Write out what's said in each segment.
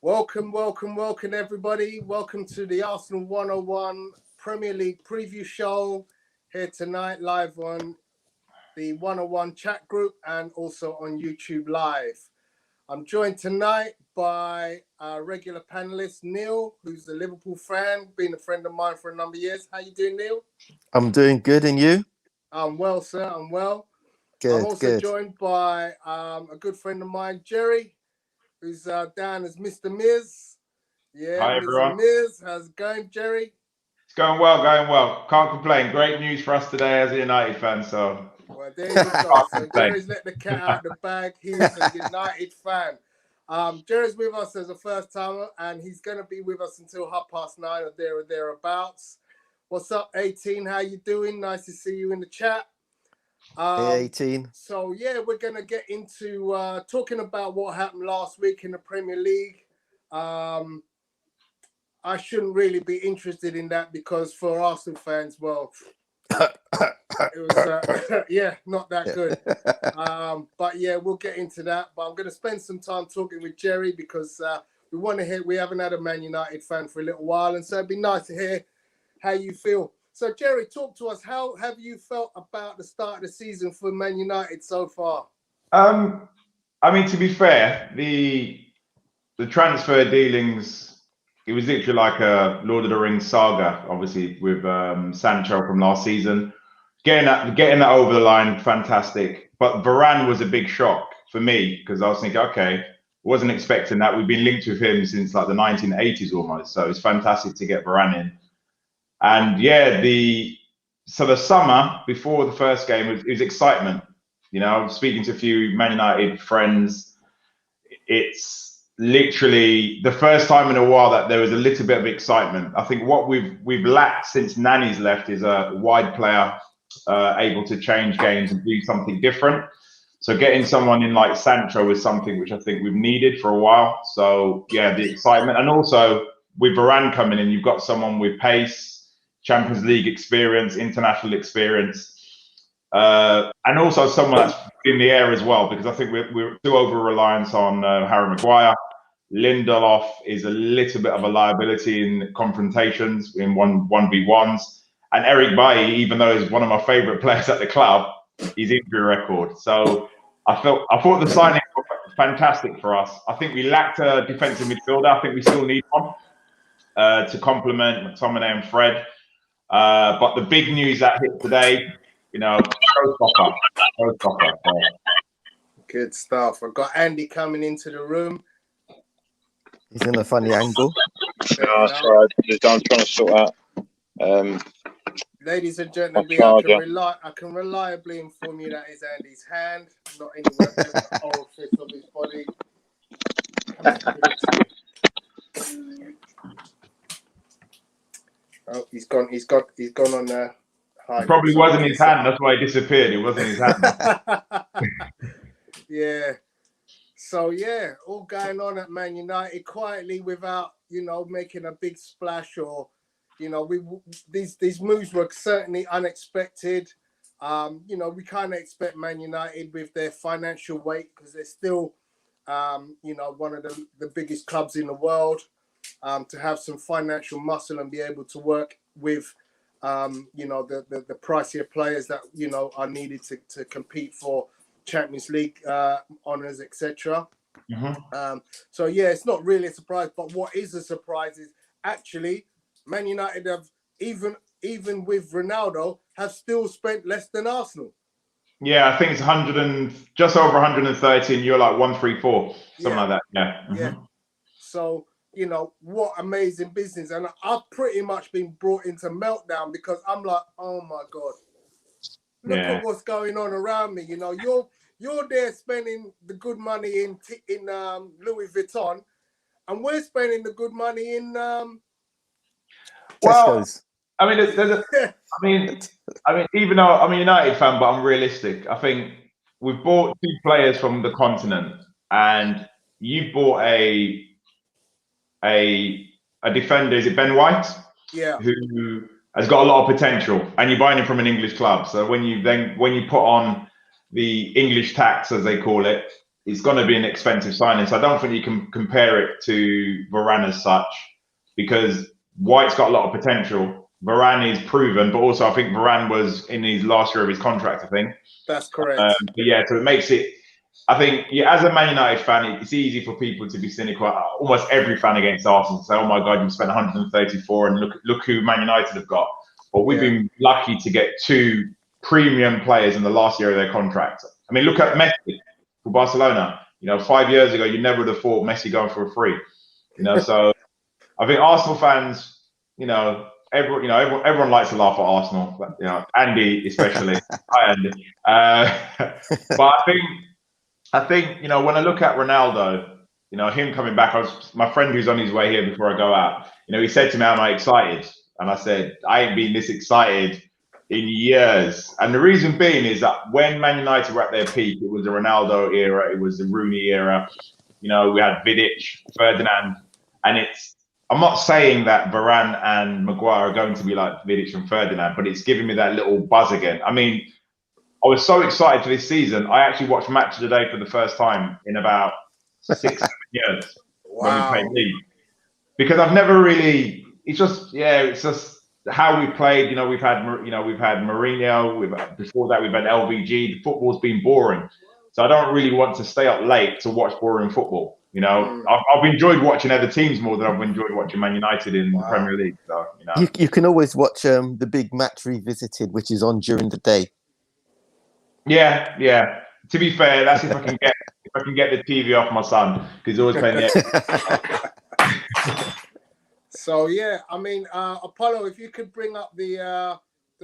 Welcome, everybody. Welcome to the Arsenal 101 Premier League preview show here tonight, live on the 101 chat group and also on YouTube Live. I'm joined tonight by our regular panelist, Neil, who's a Liverpool fan, been a friend of mine for a number of years. How you doing, Neil? I'm doing good, and you? I'm well, sir. I'm well. Good, I'm also good. joined by a good friend of mine, Jerry, who's down as Mr. Miz. Yeah, hi everyone. Miz, how's it going, Jerry? It's going well. Can't complain. Great news for us today as a United fan. So, well, there you go. So Jerry's let the cat out of the bag. He's a United fan. Jerry's with us as a first timer, and he's going to be with us until 9:30 or there or thereabouts. What's up, 18? How you doing? Nice to see you in the chat. Hey, 18. So yeah, we're going to get into talking about what happened last week in the Premier League. I shouldn't really be interested in that because for Arsenal fans, well, it was, not that good. But yeah, we'll get into that. But I'm going to spend some time talking with Jerry because we haven't had a Man United fan for a little while. And so it'd be nice to hear how you feel. So Jerry, talk to us. How have you felt about the start of the season for Man United so far? I mean, to be fair, the transfer dealings, it was literally like a Lord of the Rings saga, obviously, with Sancho from last season. Getting that over the line, fantastic. But Varane was a big shock for me because I was thinking, okay, wasn't expecting that. We've been linked with him since like the 1980s almost. So it's fantastic to get Varane in. And yeah, the summer before the first game, it was excitement. You know, speaking to a few Man United friends, it's literally the first time in a while that there was a little bit of excitement. I think what we've lacked since Nani's left is a wide player able to change games and do something different. So getting someone in like Sancho is something which I think we've needed for a while. So yeah, the excitement, and also with Varane coming in, you've got someone with pace, Champions League experience, international experience. And also someone that's in the air as well, because I think we're too over-reliant on Harry Maguire. Lindelof is a little bit of a liability in confrontations, in 1v1s. And Eric Bailly, even though he's one of my favourite players at the club, his injury record. So I thought the signing was fantastic for us. I think we lacked a defensive midfielder. I think we still need one to complement McTominay and Fred. But the big news that hit today, you know, showstopper. Good stuff. I've got Andy coming into the room. He's in a funny angle. No, sorry, I'm trying to sort out. Ladies and gentlemen, I can reliably inform you that is Andy's hand, not anywhere near the orifice of his body. Oh, he's gone on there. It probably wasn't his hand. That's why he disappeared. It wasn't his hand. Yeah. So yeah, all going on at Man United quietly without, making a big splash or, these moves were certainly unexpected. We kind of expect Man United with their financial weight because they're still, one of the biggest clubs in the world, to have some financial muscle and be able to work with, the pricier players that, are needed to compete for Champions League honours, etc. Mm-hmm. So yeah, it's not really a surprise. But what is a surprise is actually Man United have even with Ronaldo have still spent less than Arsenal. Yeah, I think it's just over 130, and you're like 134, something like that. Yeah. Mm-hmm. Yeah. So what amazing business, and I've pretty much been brought into meltdown because I'm like, oh my god. Look at what's going on around me. You're there spending the good money in Louis Vuitton, and we're spending the good money in Tesco's. I mean, even though I'm a United fan, but I'm realistic. I think we've bought two players from the continent, and you bought a defender. Is it Ben White? Yeah. Who has got a lot of potential, and you're buying him from an English club. So when you put on the English tax, as they call it, it's going to be an expensive signing. So I don't think you can compare it to Varane as such, because White's got a lot of potential. Varane is proven, but also I think Varane was in his last year of his contract, I think. That's correct. But yeah, so it makes it, I think, yeah, as a Man United fan, it's easy for people to be cynical. Almost every fan against Arsenal say, "Oh my God, you spent 134, and look who Man United have got." But we've been lucky to get 2 premium players in the last year of their contract. I mean, look at Messi for Barcelona. 5 years ago, you never would have thought Messi going for a free. So I think Arsenal fans, everyone likes to laugh at Arsenal. But, Andy especially. Hi, Andy. But I think when I look at Ronaldo, him coming back, my friend who's on his way here before I go out, he said to me, "Am I excited?" And I said, "I ain't been this excited in years." And the reason being is that when Man United were at their peak, it was the Ronaldo era, it was the Rooney era. We had Vidic, Ferdinand, and I'm not saying that Varane and Maguire are going to be like Vidic and Ferdinand, but it's giving me that little buzz again. I mean, I was so excited for this season. I actually watched Match of the Day for the first time in about 6-7 years when we played league, because I've never really. It's just how we played. We've had Mourinho. Before that, we've had LVG. The football's been boring, so I don't really want to stay up late to watch boring football. I've enjoyed watching other teams more than I've enjoyed watching Man United in the Premier League. So you can always watch the big Match Revisited, which is on during the day. Yeah. To be fair, that's if I can get the TV off my son, because he's always playing the. So yeah, I mean, Apollo, if you could bring up the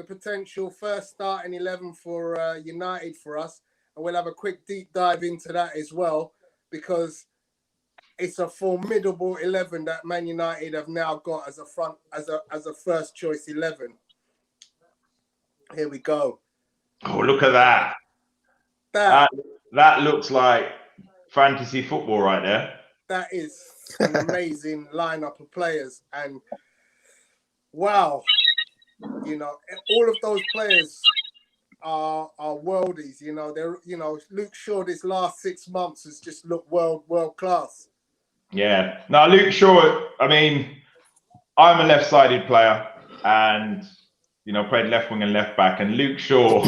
potential first starting 11 for United for us, and we'll have a quick deep dive into that as well, because it's a formidable 11 that Man United have now got as a first choice 11. Here we go. Oh, look at that! That looks like fantasy football right there. That is an amazing lineup of players, and wow, all of those players are worldies. They're Luke Shaw this last 6 months has just looked world class. Yeah. Now Luke Shaw, I mean, I'm a left-sided player and played left wing and left back, and Luke Shaw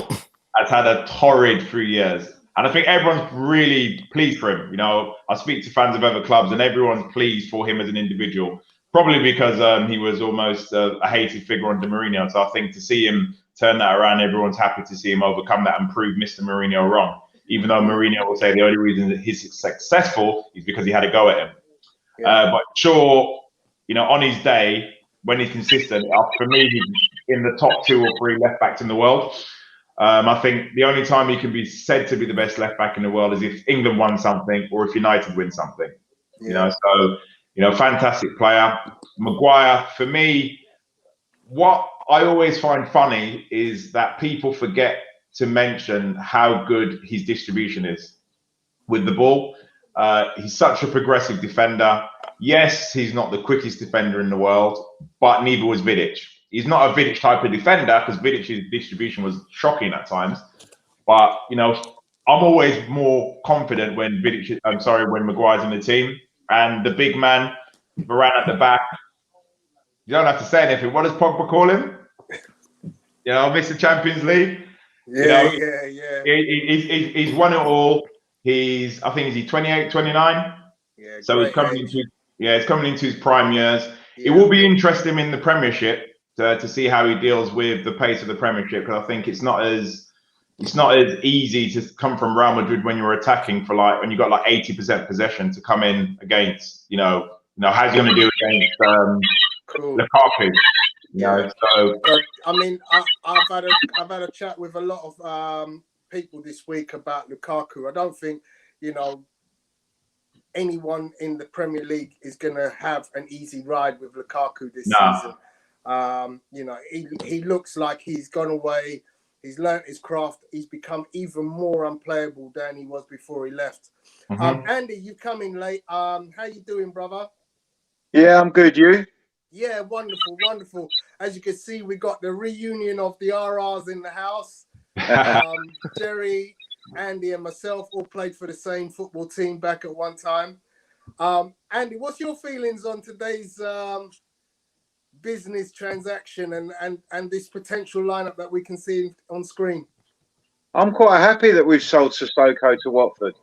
has had a torrid 3 years. And I think everyone's really pleased for him. I speak to fans of other clubs, and everyone's pleased for him as an individual. Probably because he was almost a hated figure under Mourinho. So I think to see him turn that around, everyone's happy to see him overcome that and prove Mr. Mourinho wrong. Even though Mourinho will say the only reason that he's successful is because he had a go at him. Yeah. But Shaw, on his day, when he's consistent, for me, he's in the top 2 or 3 left backs in the world. I think the only time he can be said to be the best left back in the world is if England won something or if United win something. Yeah. Fantastic player. Maguire, for me, what I always find funny is that people forget to mention how good his distribution is with the ball. He's such a progressive defender. Yes, he's not the quickest defender in the world, but neither was Vidic. He's not a Vidic type of defender, because Vidic's distribution was shocking at times. But I'm always more confident when Maguire's in the team, and the big man, Varane at the back. You don't have to say anything. What does Pogba call him? Mr. Champions League. Yeah. He's won it all. I think is he 28, 29? Yeah. So he's coming into his prime years. Yeah. It will be interesting in the Premiership to see how he deals with the pace of the Premiership, because I think it's not as easy to come from Real Madrid when you're attacking when you got like 80% possession to come in against how's he going to do against Lukaku. So I mean, I've had a chat with a lot of people this week about Lukaku. I don't think anyone in the Premier League is going to have an easy ride with Lukaku this season. He looks like he's gone away. He's learnt his craft. He's become even more unplayable than he was before he left. Mm-hmm. Andy, you come in late. How you doing, brother? Yeah, I'm good. You? Yeah, wonderful. As you can see, we got the reunion of the RRs in the house. Jerry, Andy and myself all played for the same football team back at one time. Andy, what's your feelings on today's business transaction and this potential lineup that we can see on screen? I'm quite happy that we've sold Sissoko to Watford.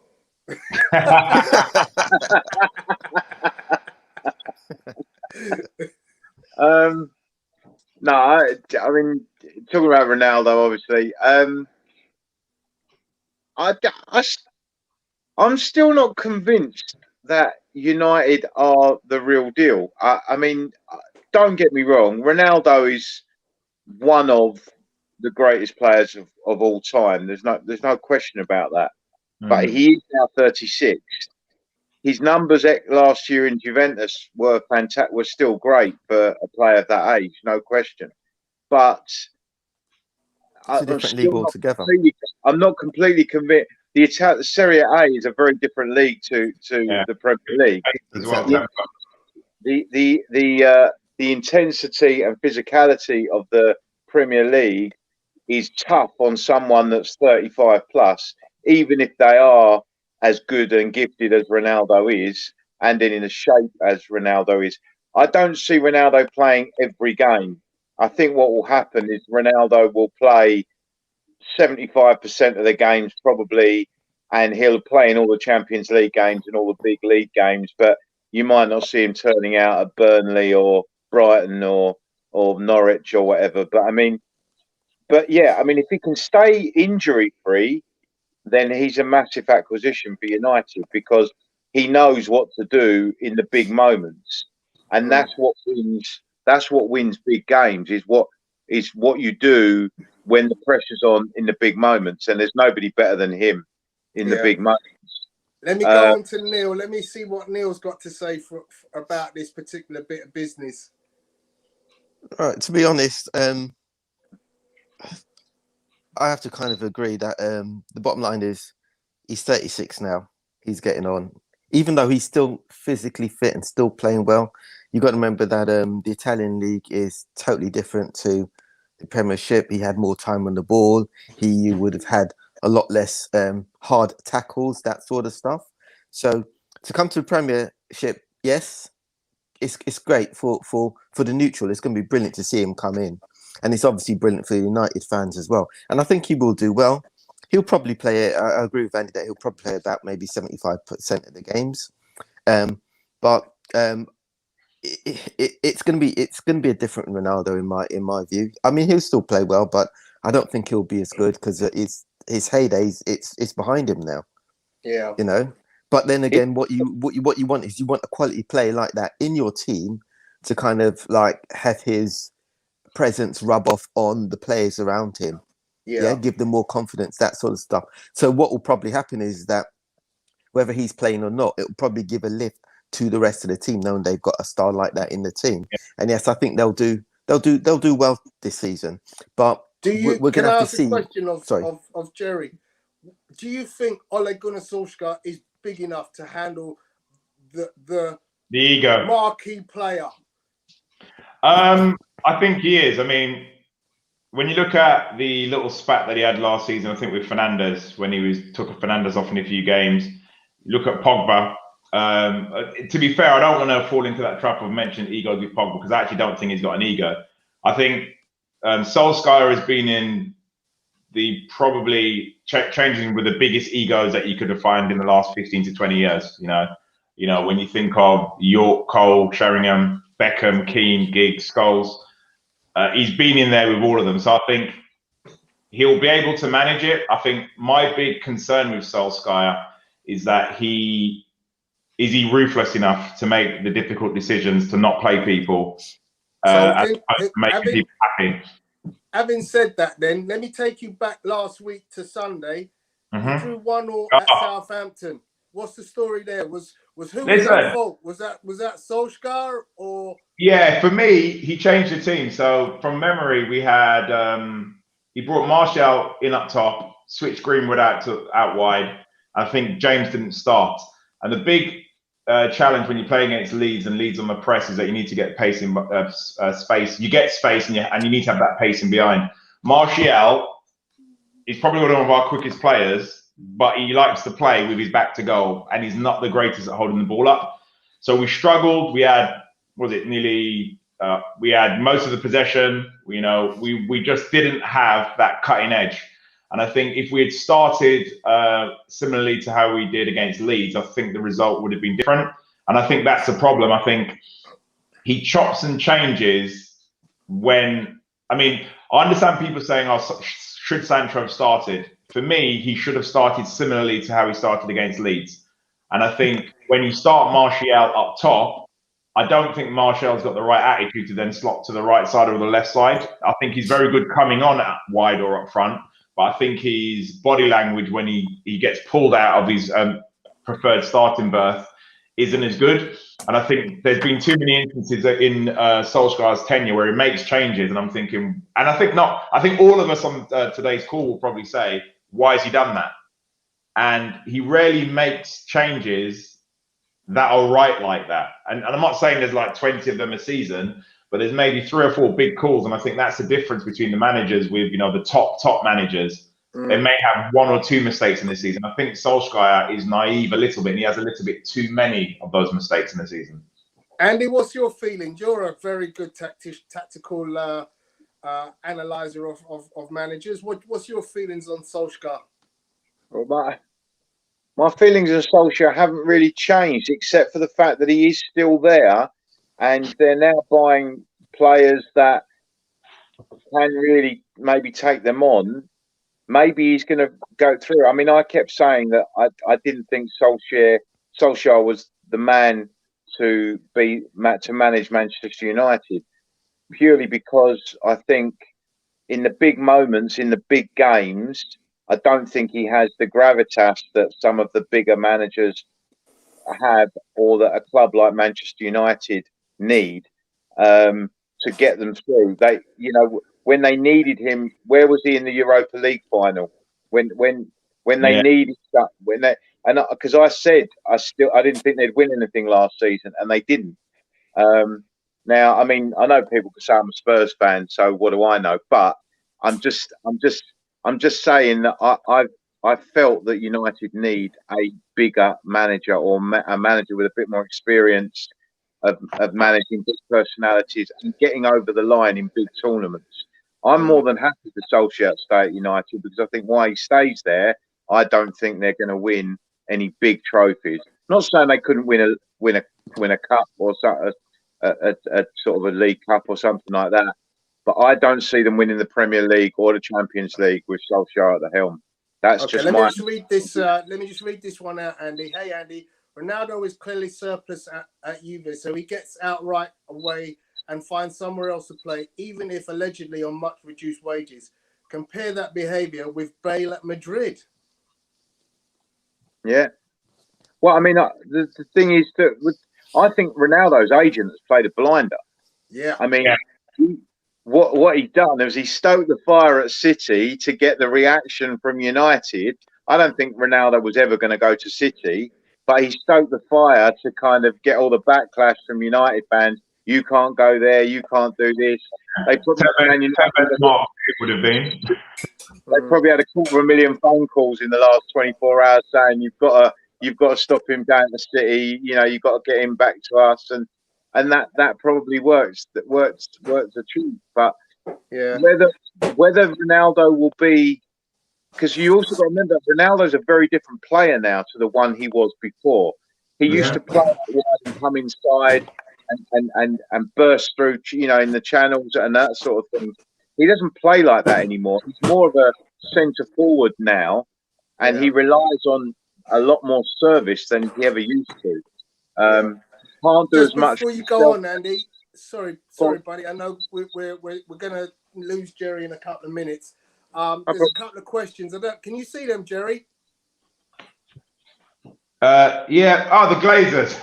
No, I mean, talking about Ronaldo, obviously. I'm still not convinced that United are the real deal. I mean, don't get me wrong. Ronaldo is one of the greatest players of all time. There's no question about that. But he is now 36. His numbers last year in Juventus were fantastic. Were still great for a player of that age, no question. But it's a different league altogether. I'm not completely convinced. The Serie A is a very different league to the Premier League. Exactly. The intensity and physicality of the Premier League is tough on someone that's 35 plus, even if they are as good and gifted as Ronaldo is, and in a shape as Ronaldo is. I don't see Ronaldo playing every game. I think what will happen is Ronaldo will play 75% of the games probably, and he'll play in all the Champions League games and all the big league games, but you might not see him turning out at Burnley or Brighton or Norwich or whatever. But yeah, I mean, if he can stay injury free, then he's a massive acquisition for United because he knows what to do in the big moments, and that's what wins. That's what wins big games. Is what you do when the pressure's on in the big moments, and there's nobody better than him in the big moments. Let me go on to Neil. Let me see what Neil's got to say about this particular bit of business. All right, to be honest, I have to kind of agree that the bottom line is he's 36 now. He's getting on. Even though he's still physically fit and still playing well, you got to remember that the Italian league is totally different to the Premiership. He had more time on the ball. He would have had a lot less hard tackles, that sort of stuff. So to come to the Premiership, yes, it's great for the neutral. It's going to be brilliant to see him come in. And it's obviously brilliant for United fans as well. And I think he will do well. He'll probably play it. I agree with Andy that he'll probably play about maybe 75% of the games. But it's going to be a different Ronaldo in my view. I mean, he'll still play well, but I don't think he'll be as good because his heyday it's behind him now. Yeah, you know. But then again, what you want is you want a quality player like that in your team to kind of like have his presence rub off on the players around him. Yeah, give them more confidence, that sort of stuff. So what will probably happen is that whether he's playing or not, it will probably give a lift to the rest of the team, knowing they've got a star like that in the team. Yeah. And yes, I think they'll do well this season. But we're going to have to see. Question of Jerry, do you think Ole Gunnar Solskjaer is big enough to handle the ego marquee player? I think he is. I mean, when you look at the little spat that he had last season, I think with Fernandes, when he took Fernandes off in a few games, look at Pogba. To be fair, I don't want to fall into that trap of mentioning egos with Pogba because I actually don't think he's got an ego. I think Solskjaer has been in the probably changing with the biggest egos that you could have found in the last 15 to 20 years. You know, when you think of York, Cole, Sheringham, Beckham, Keane, Giggs, Scholes, he's been in there with all of them. So I think he'll be able to manage it. I think my big concern with Solskjaer is that is he ruthless enough to make the difficult decisions to not play people and make people happy. Having said that, then let me take you back last week to Sunday. You drew 1-1 at Southampton. What's the story there? Was at fault? Was that Solskjaer or? Yeah, for me, he changed the team. So from memory, we had he brought Martial in up top, switched Greenwood out wide. I think James didn't start. And the big challenge when you play against Leeds and Leeds on the press is that you need to get pace in space. You get space and you need to have that pace in behind. Martial is probably one of our quickest players, but he likes to play with his back to goal, and he's not the greatest at holding the ball up. So we struggled. We had, we had most of the possession. You know, we just didn't have that cutting edge. And I think if we had started similarly to how we did against Leeds, I think the result would have been different. And I think that's a problem. I think he chops and changes when, I mean, I understand people saying, oh, should Sancho have started? For me, he should have started similarly to how he started against Leeds. And I think when you start Martial up top, I don't think Martial's got the right attitude to then slot to the right side or the left side. I think he's very good coming on at wide or up front, but I think his body language when he gets pulled out of his preferred starting berth isn't as good. And I think there's been too many instances in Solskjaer's tenure where he makes changes, and I'm thinking, and I think all of us on today's call will probably say, why has he done that? And he rarely makes changes that are right like that. And I'm not saying there's like 20 of them a season, but there's maybe 3 or 4 big calls. And I think that's the difference between the managers with, you know, the top managers. They may have 1 or 2 mistakes in the season. I think Solskjaer is naive a little bit, and he has a little bit too many of those mistakes in the season. Andy, what's your feelings? You're a very good tactical analyzer of managers. What's your feelings on Solskjaer? Well, my feelings on Solskjaer haven't really changed, except for the fact that he is still there, and they're now buying players that can really maybe take them on. Maybe he's going to go through. I mean, I kept saying that I didn't think Solskjaer was the man to manage Manchester United, purely because I think in the big moments, in the big games, I don't think he has the gravitas that some of the bigger managers have, or that a club like Manchester United need to get them through. They, you know, when they needed him, where was he in the Europa League final? When they needed stuff, because I said I didn't think they'd win anything last season, and they didn't. Now, I mean, I know people can say I'm a Spurs fan, so what do I know? But I'm just saying that I felt that United need a bigger manager, or a manager with a bit more experience of managing big personalities and getting over the line in big tournaments. I'm more than happy for Solskjaer to stay at United, because I think while he stays there, I don't think they're going to win any big trophies. Not saying they couldn't win a cup or a sort of a League Cup or something like that, but I don't see them winning the Premier League or the Champions League with Solskjaer at the helm. That's okay, just let me just read this one out, Andy. Hey, Andy. Ronaldo is clearly surplus at Juve, so he gets outright away and finds somewhere else to play, even if allegedly on much reduced wages. Compare that behaviour with Bale at Madrid. Yeah. Well, I mean, the thing is that I think Ronaldo's agent has played a blinder. Yeah. I mean, what he's done is he stoked the fire at City to get the reaction from United. I don't think Ronaldo was ever going to go to City, but he stoked the fire to kind of get all the backlash from United fans. You can't go there. You can't do this. They probably would have been. They probably had 250,000 phone calls in the last 24 hours saying you've got to stop him going to City. You know, you've got to get him back to us, and that probably works. That works the truth. But yeah, whether Ronaldo will be, because you also got to remember Ronaldo's a very different player now to the one he was before. He used to play and come inside and burst through, you know, in the channels and that sort of thing. He doesn't play like that anymore. He's more of a centre forward now, and he relies on a lot more service than he ever used to. Can't do just as much. Before you go on, Andy, sorry, buddy. I know we're gonna lose Jerry in a couple of minutes. There's a couple of questions. Can you see them, Jerry? Yeah. Oh, the Glazers.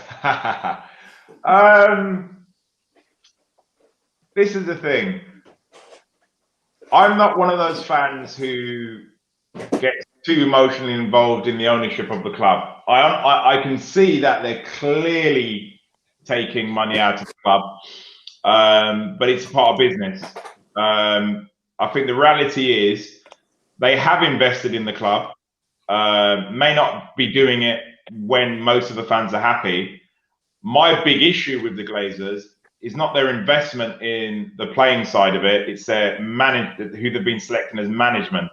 This is the thing. I'm not one of those fans who gets too emotionally involved in the ownership of the club. I can see that they're clearly taking money out of the club, but it's part of business. I think the reality is they have invested in the club. may not be doing it when most of the fans are happy. My big issue with the Glazers is not their investment in the playing side of it. It's their who they've been selecting as management,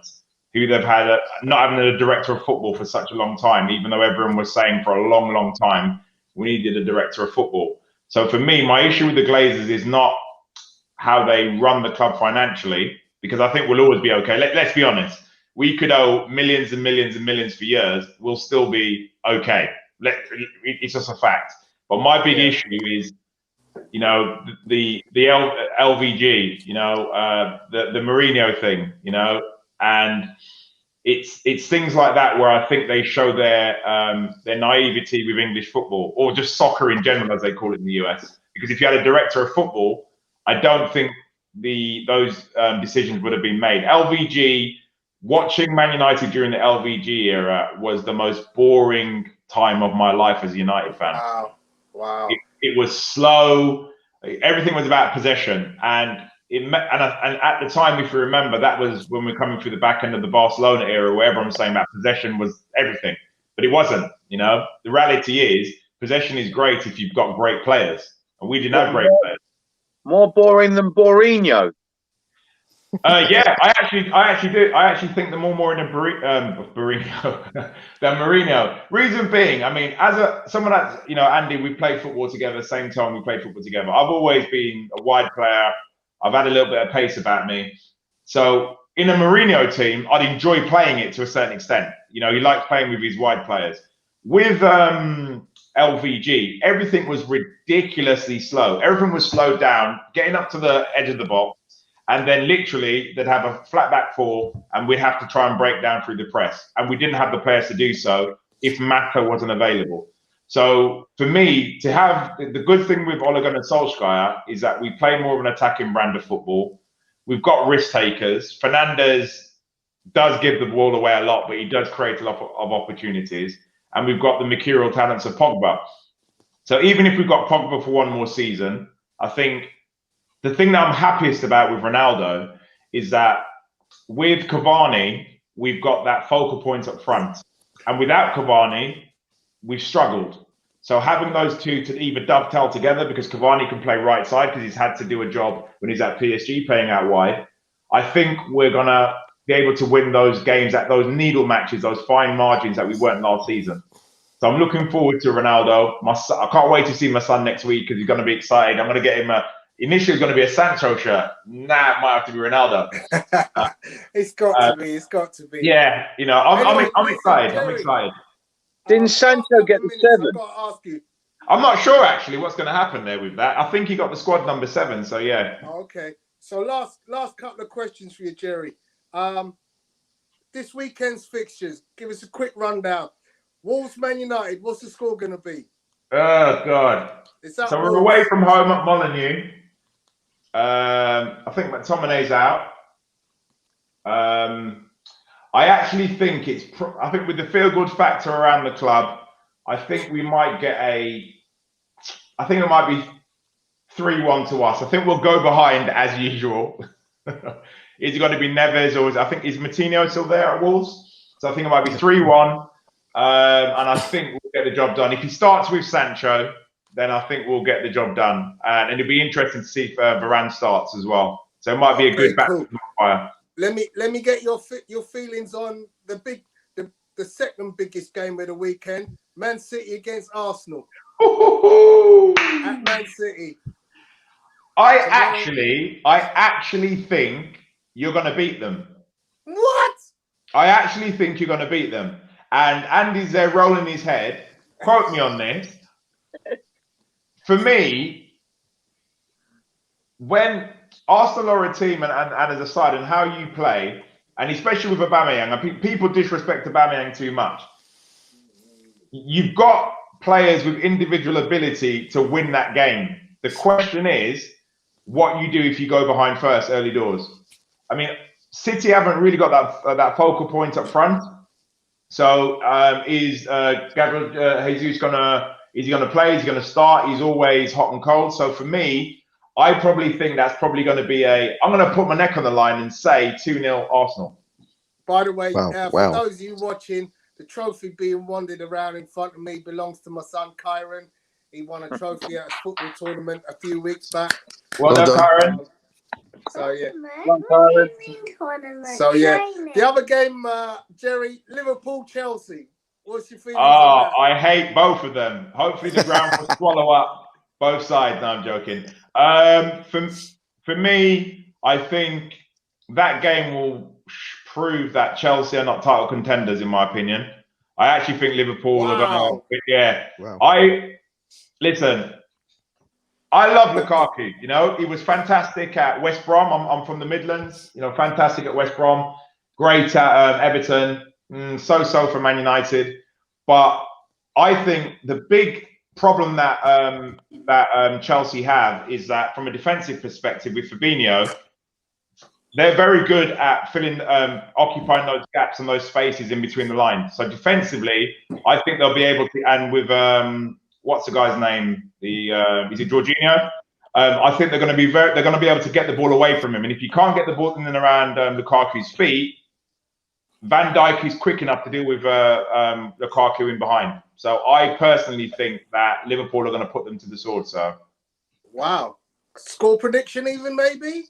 who they've had not having a director of football for such a long time, even though everyone was saying for a long, long time we needed a director of football. So for me, my issue with the Glazers is not how they run the club financially, because I think we'll always be okay. Let's be honest. We could owe millions and millions and millions for years. We'll still be okay. It's just a fact. But my big issue is, you know, the LVG, you know, the Mourinho thing, you know, and it's things like that where I think they show their naivety with English football, or just soccer in general, as they call it in the US. Because if you had a director of football, I don't think those decisions would have been made. LVG, watching Man United during the LVG era was the most boring time of my life as a United fan. Wow. It was slow. Everything was about possession, and at the time, if you remember, that was when we're coming through the back end of the Barcelona era, where everyone was saying about possession was everything, but it wasn't. You know, the reality is possession is great if you've got great players, and we didn't have great players. More boring than Mourinho. Yeah, I actually do. I actually think they're more in a Mourinho than Mourinho. Reason being, I mean, as someone that, you know, Andy, we played football together, same time we played football together. I've always been a wide player. I've had a little bit of pace about me. So in a Mourinho team, I'd enjoy playing it to a certain extent. You know, he likes playing with his wide players. With LVG, everything was ridiculously slow. Everything was slowed down, getting up to the edge of the box. And then literally they'd have a flat back four and we'd have to try and break down through the press. And we didn't have the players to do so if Mata wasn't available. So for me, to have the good thing with Ole Gunnar Solskjaer is that we play more of an attacking brand of football. We've got risk takers. Fernandes does give the ball away a lot, but he does create a lot of opportunities. And we've got the mercurial talents of Pogba. So even if we've got Pogba for one more season, I think the thing that I'm happiest about with Ronaldo is that with Cavani, we've got that focal point up front. And without Cavani, we've struggled. So having those two to either dovetail together, because Cavani can play right side because he's had to do a job when he's at PSG playing out wide, I think we're going to be able to win those games at those needle matches, those fine margins that we weren't last season. So I'm looking forward to Ronaldo. I can't wait to see my son next week because he's going to be excited. I'm going to get him initially it's going to be a Sancho shirt. Nah, it might have to be Ronaldo. It's got to be. It's got to be. Yeah, you know, I'm excited. I'm excited. Didn't Sancho get the 7? I've got to ask you. I'm not sure actually what's going to happen there with that. I think he got the squad number 7. So yeah. Okay. So last couple of questions for you, Jerry. This weekend's fixtures. Give us a quick rundown. Wolves, Man United. What's the score going to be? Oh God. So we're away from home at Molineux. I think McTominay's out. I actually think I think with the feel-good factor around the club, I think we might get I think it might be 3-1 to us. I think we'll go behind as usual. Is it going to be Neves or is Moutinho still there at Wolves? So I think it might be 3-1. And I think we'll get the job done. If he starts with Sancho, then I think we'll get the job done. And it'll be interesting to see if Varane starts as well. So it might be a good baptism of fire. Let me get your feelings on the second biggest game of the weekend, Man City against Arsenal. At Man City. I actually think you're going to beat them. What? I actually think you're going to beat them. And Andy's there rolling his head. Quote me on this. For me, when Arsenal are a team and as a side and how you play, and especially with Aubameyang, and people disrespect Aubameyang too much. You've got players with individual ability to win that game. The question is what you do if you go behind first early doors. I mean, City haven't really got that focal point up front. So is Gabriel Jesus gonna play? Is he gonna start? He's always hot and cold. So for me, I probably think that's probably going to be I'm going to put my neck on the line and say 2-0 Arsenal. By the way, Wow. for those of you watching, the trophy being wandered around in front of me belongs to my son Kyron. He won a trophy at a football tournament a few weeks back. Well Well done, done. Karen. So yeah. Kyron. So yeah. The other game, Jerry, Liverpool-Chelsea. What's your feelings on that? I hate both of them. Hopefully the ground will swallow up both sides. No, I'm joking. For me, I think that game will prove that Chelsea are not title contenders, in my opinion. I actually think Liverpool are going to. Yeah. Wow. Listen. I love Lukaku. You know, he was fantastic at West Brom. I'm from the Midlands. You know, fantastic at West Brom. Great at Everton. So-so for Man United. But I think the big problem that Chelsea have is that from a defensive perspective with Fabinho, they're very good at occupying those gaps and those spaces in between the lines. So defensively, I think they'll be able to. And with what's the guy's name? Is it Jorginho? I think they're going to be able to get the ball away from him. And if you can't get the ball in and around Lukaku's feet, Van Dijk is quick enough to deal with Lukaku in behind. So I personally think that Liverpool are going to put them to the sword. So, wow, score prediction even maybe.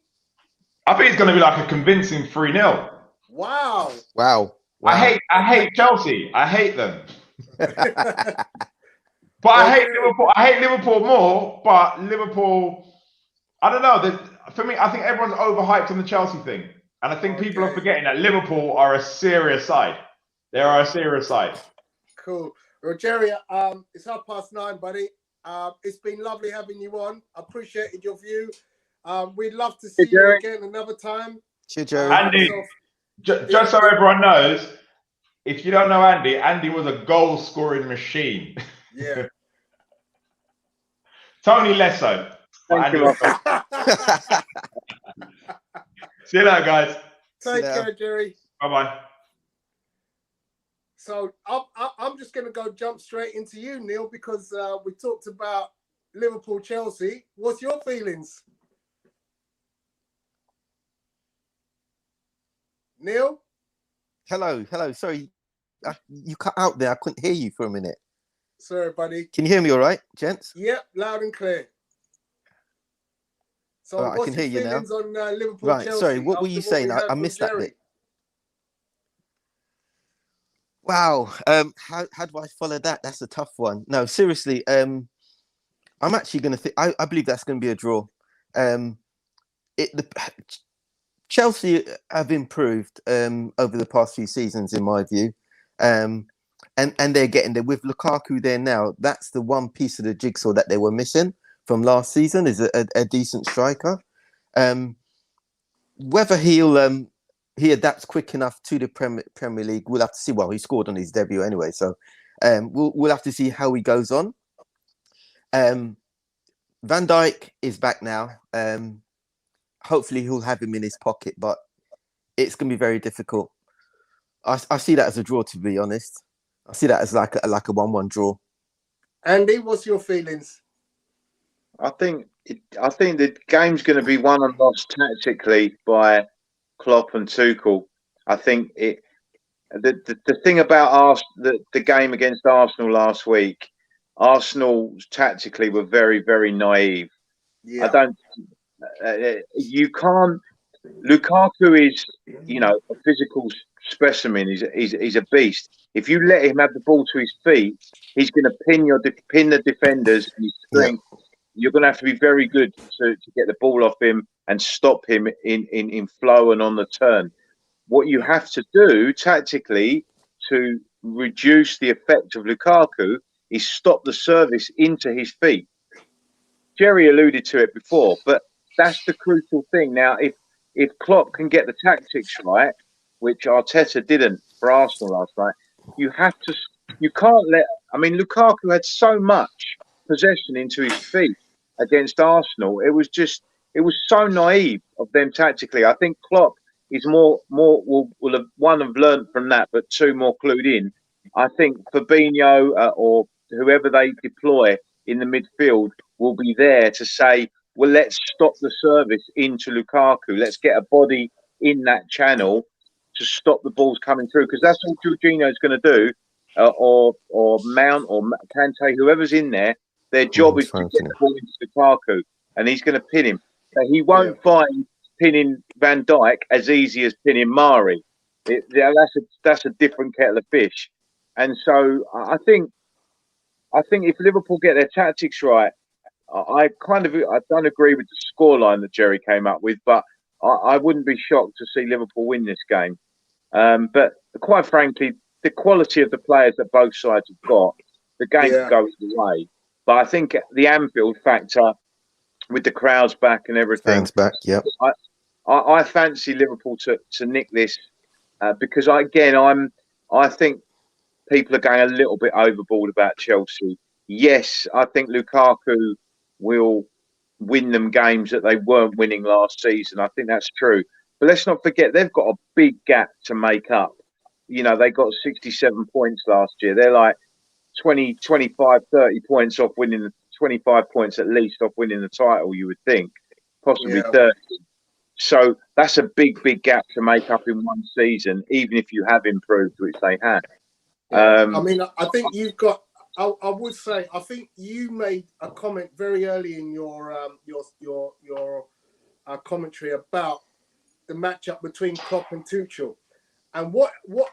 I think it's going to be like a convincing 3-0. Wow. I hate Chelsea. I hate them. But I hate Liverpool. I hate Liverpool more. But Liverpool, I don't know. For me, I think everyone's overhyped on the Chelsea thing. And I think people are forgetting that Liverpool are a serious side. They are a serious side. Cool. Well, Jerry, it's 9:30, buddy. It's been lovely having you on. I appreciated your view. We'd love to see you again another time. Cheers, Jerry. Andy, just so everyone knows, if you don't know Andy was a goal-scoring machine. Yeah. Tony Lesso. Thank you. See you later, guys. Take care, Jerry. Bye-bye. So I'm just going to jump straight into you, Neil, because we talked about Liverpool-Chelsea. What's your feelings? Neil? Hello. Sorry, you cut out there. I couldn't hear you for a minute. Sorry, buddy. Can you hear me all right, gents? Yep, loud and clear. So right, what's I can hear you now. On Liverpool, right, Chelsea, sorry, what were you saying? I missed that bit. Wow, how do I follow that? That's a tough one. No, seriously, I'm actually going to think. I believe that's going to be a draw. Chelsea have improved over the past few seasons, in my view, and they're getting there with Lukaku there now. That's the one piece of the jigsaw that they were missing from last season, is a decent striker. Whether he adapts quick enough to the Premier League, we'll have to see. Well, he scored on his debut anyway, so we'll have to see how he goes on. Van Dijk is back now. Hopefully he'll have him in his pocket, but it's going to be very difficult. I see that as a draw, to be honest. I see that as like a 1-1 draw. Andy, what's your feelings? I think the game's going to be won and lost tactically by Klopp and Tuchel. I think the thing about the game against Arsenal last week, Arsenal tactically were very, very naive. Yeah. You can't. Lukaku is, a physical specimen. He's a beast. If you let him have the ball to his feet, he's going to pin the defenders and his strength. Yeah. You're going to have to be very good to get the ball off him and stop him in flow and on the turn. What you have to do tactically to reduce the effect of Lukaku is stop the service into his feet. Jerry alluded to it before, but that's the crucial thing. Now, if Klopp can get the tactics right, which Arteta didn't for Arsenal last night, you can't let. I mean, Lukaku had so much possession into his feet against Arsenal. It was so naive of them tactically. I think Klopp is will have learned from that, but two, more clued in. I think Fabinho or whoever they deploy in the midfield will be there to say, well, let's stop the service into Lukaku. Let's get a body in that channel to stop the balls coming through, because that's all Jorginho's going to do, or Mount or Kante, whoever's in there. Their job is to get the ball into Lukaku, and he's going to pin him. So he won't find pinning Van Dijk as easy as pinning Mari. That's a different kettle of fish. And so I think if Liverpool get their tactics right, I don't agree with the scoreline that Jerry came up with, but I wouldn't be shocked to see Liverpool win this game. But quite frankly, the quality of the players that both sides have got, the game could go either way. But I think the Anfield factor, with the crowds back and everything, I fancy Liverpool to nick this because I think people are going a little bit overboard about Chelsea. Yes, I think Lukaku will win them games that they weren't winning last season. I think that's true. But let's not forget, they've got a big gap to make up. You know, they got 67 points last year. They're like 20, 25, 30 points off winning, 25 points at least off winning the title, you would think. Possibly 30. So that's a big, big gap to make up in one season, even if you have improved, which they have. I mean, I think you've got. I would say I think you made a comment very early in your commentary about the matchup between Klopp and Tuchel, and what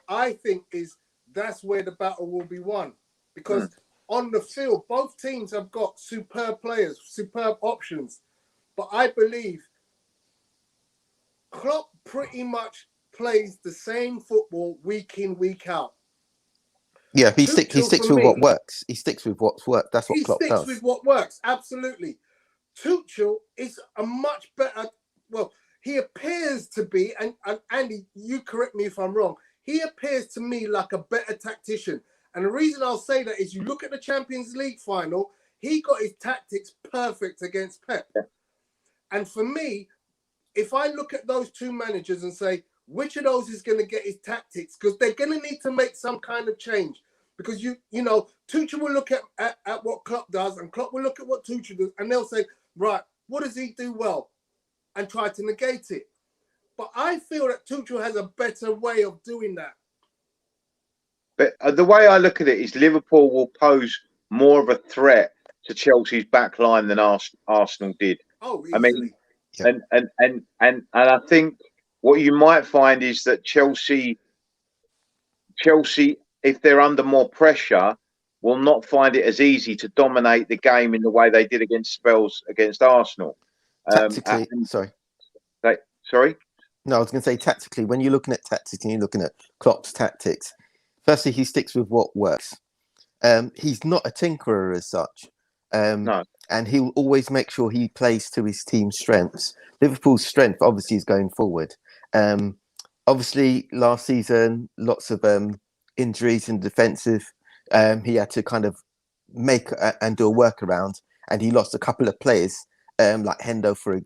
I think is that's where the battle will be won, because on the field both teams have got superb players, superb options, but I believe Klopp pretty much plays the same football week in, week out. Yeah, he sticks with what works. He sticks with what's worked. That's what Klopp does. He sticks with what works, absolutely. Tuchel is a much better, well, he appears to be, and Andy, you correct me if I'm wrong, he appears to me like a better tactician. And the reason I'll say that is you look at the Champions League final, he got his tactics perfect against Pep. And for me, if I look at those two managers and say, which of those is going to get his tactics? Because they're going to need to make some kind of change. Because, you know, Tuchel will look at what Klopp does, and Klopp will look at what Tuchel does, and they'll say, right, what does he do well? And try to negate it. But I feel that Tuchel has a better way of doing that. But the way I look at it is Liverpool will pose more of a threat to Chelsea's back line than Arsenal did. Oh, easily. I mean, and I think what you might find is that Chelsea, if they're under more pressure, will not find it as easy to dominate the game in the way they did against Arsenal. Tactically, sorry. Sorry? No, I was going to say tactically, when you're looking at tactics and you're looking at Klopp's tactics, firstly, he sticks with what works. He's not a tinkerer as such. No. And he'll always make sure he plays to his team's strengths. Liverpool's strength, obviously, is going forward. Obviously, last season, lots of injuries in defensive. He had to kind of make and do a workaround, and he lost a couple of players, like Hendo, for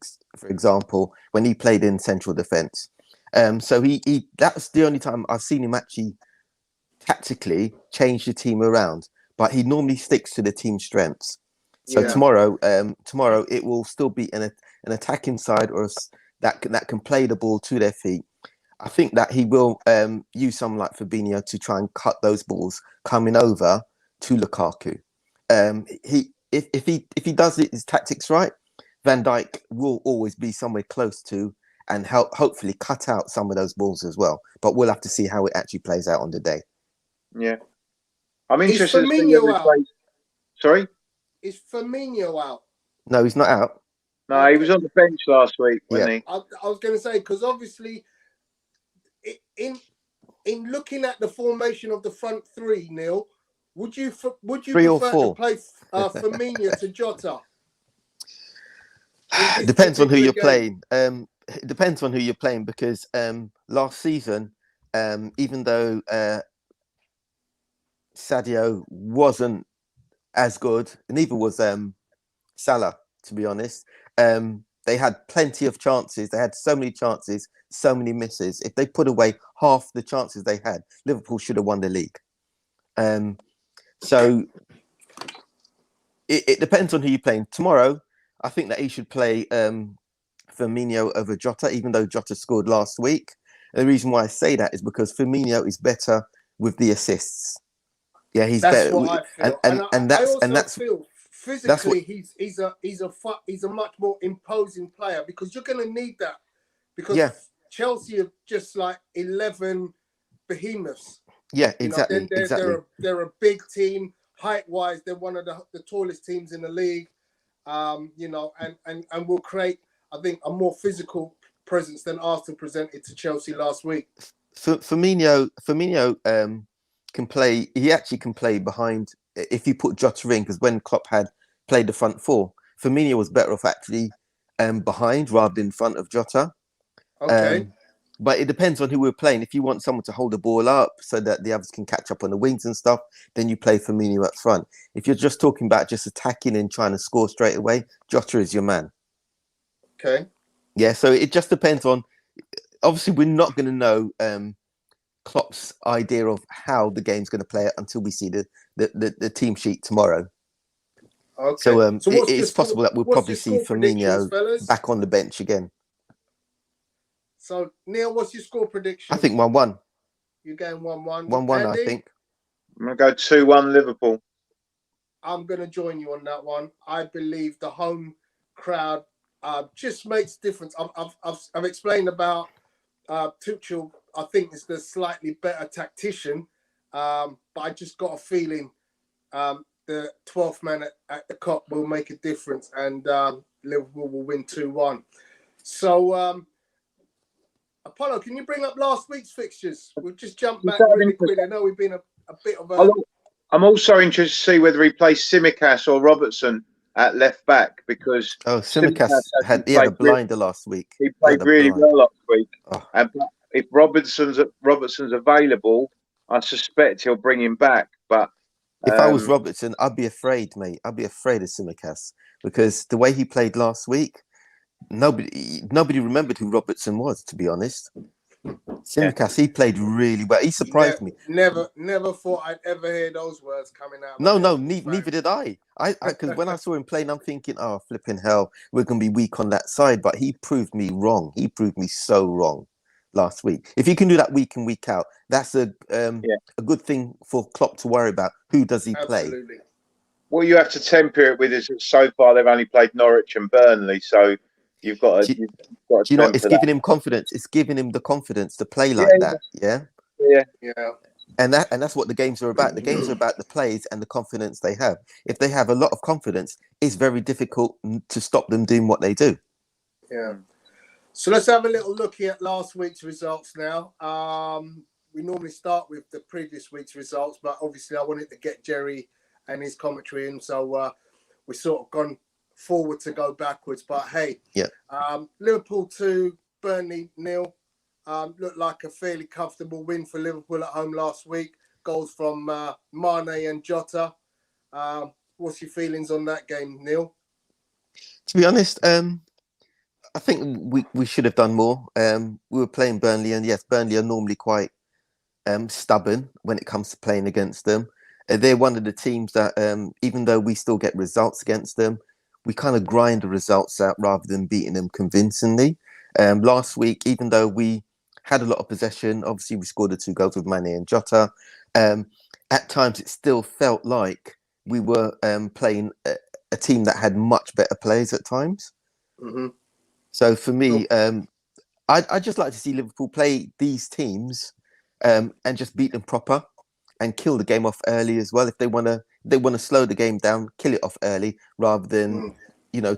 example, when he played in central defence. So he that's the only time I've seen him actually tactically change the team around, but he normally sticks to the team's strengths. So tomorrow it will still be an attacking side or that can play the ball to their feet. I think that he will use someone like Fabinho to try and cut those balls coming over to Lukaku. If he does his tactics right, Van Dijk will always be somewhere close to and hopefully cut out some of those balls as well. But we'll have to see how it actually plays out on the day. Yeah, I'm interested. Sorry. Is Firmino out? No, he's not out. No, he was on the bench last week, wasn't he? I was going to say, because obviously, in looking at the formation of the front three, Neil, would you three or prefer four to play Firmino to Jota? Depends on who you're playing. It depends on who you're playing, because last season, even though Sadio wasn't as good, neither was Salah, to be honest. They had plenty of chances. They had so many chances, so many misses. If they put away half the chances they had, Liverpool should have won the league. So it depends on who you're playing. Tomorrow, I think that he should play Firmino over Jota, even though Jota scored last week. And the reason why I say that is because Firmino is better with the assists. Yeah, he's That's better. what I feel, I also feel physically he's a much more imposing player, because you're going to need that, because Chelsea are just like 11 behemoths. Yeah, You exactly. know, Exactly. they're a big team. Height-wise, they're one of the tallest teams in the league. You know, and will create, I think, a more physical presence than Arsenal presented to Chelsea last week. Firmino can play. He actually can play behind if you put Jota in, because when Klopp had played the front four, Firmino was better off actually behind rather than in front of Jota. Okay. But it depends on who we're playing. If you want someone to hold the ball up so that the others can catch up on the wings and stuff, then you play Firmino up front. If you're just talking about just attacking and trying to score straight away, Jota is your man. Okay. Yeah, so it just depends on. Obviously, we're not going to know Klopp's idea of how the game's going to play it until we see the team sheet tomorrow. Okay. So, it's score, possible that we'll probably see Firmino back on the bench again. So, Neil, what's your score prediction? I think 1-1. You're going 1-1. 1-1, I think. I'm going to go 2-1 Liverpool. I'm going to join you on that one. I believe the home crowd just makes difference. I've explained about Tuchel. I think is the slightly better tactician, but I just got a feeling the 12th man at the Kop will make a difference, and Liverpool will win 2-1. So, Apollo, can you bring up last week's fixtures? We'll just jump back really quickly. I know we've been a bit of a... I'm also interested to see whether he plays Tsimikas or Robertson at left back, because Tsimikas had a blinder last week. He played really well last week. And if Robertson's available, I suspect he'll bring him back. But if I was Robertson, I'd be afraid, mate. I'd be afraid of Tsimikas, because the way he played last week, nobody remembered who Robertson was, to be honest. Tsimikas, he played really well. He surprised me. Never thought I'd ever hear those words coming out. Neither did I. Because when I saw him playing, I'm thinking, oh, flipping hell, we're going to be weak on that side. But he proved me wrong. He proved me so wrong last week. If you can do that week in, week out, that's a good thing for Klopp to worry about. Who does he play? Absolutely. What you have to temper it with is that so far they've only played Norwich and Burnley, so you've got to. Do you know what? It's giving him confidence. It's giving him the confidence to play like that. Yeah. And that's what the games are about. The games are about the plays and the confidence they have. If they have a lot of confidence, it's very difficult to stop them doing what they do. Yeah. So let's have a little look at last week's results now. We normally start with the previous week's results, but obviously I wanted to get Jerry and his commentary in, so we sort of gone forward to go backwards. But hey, Liverpool 2, Burnley 0. Looked like a fairly comfortable win for Liverpool at home last week. Goals from Mane and Jota. What's your feelings on that game, Neil? To be honest, I think we should have done more. We were playing Burnley, and yes, Burnley are normally quite stubborn when it comes to playing against them. They're one of the teams that, even though we still get results against them, we kind of grind the results out rather than beating them convincingly. Last week, even though we had a lot of possession, obviously we scored the 2 goals with Mane and Jota. At times, it still felt like we were playing a team that had much better players at times. Mm-hmm. So for me, I'd just like to see Liverpool play these teams and just beat them proper and kill the game off early as well. If they want to slow the game down, kill it off early rather than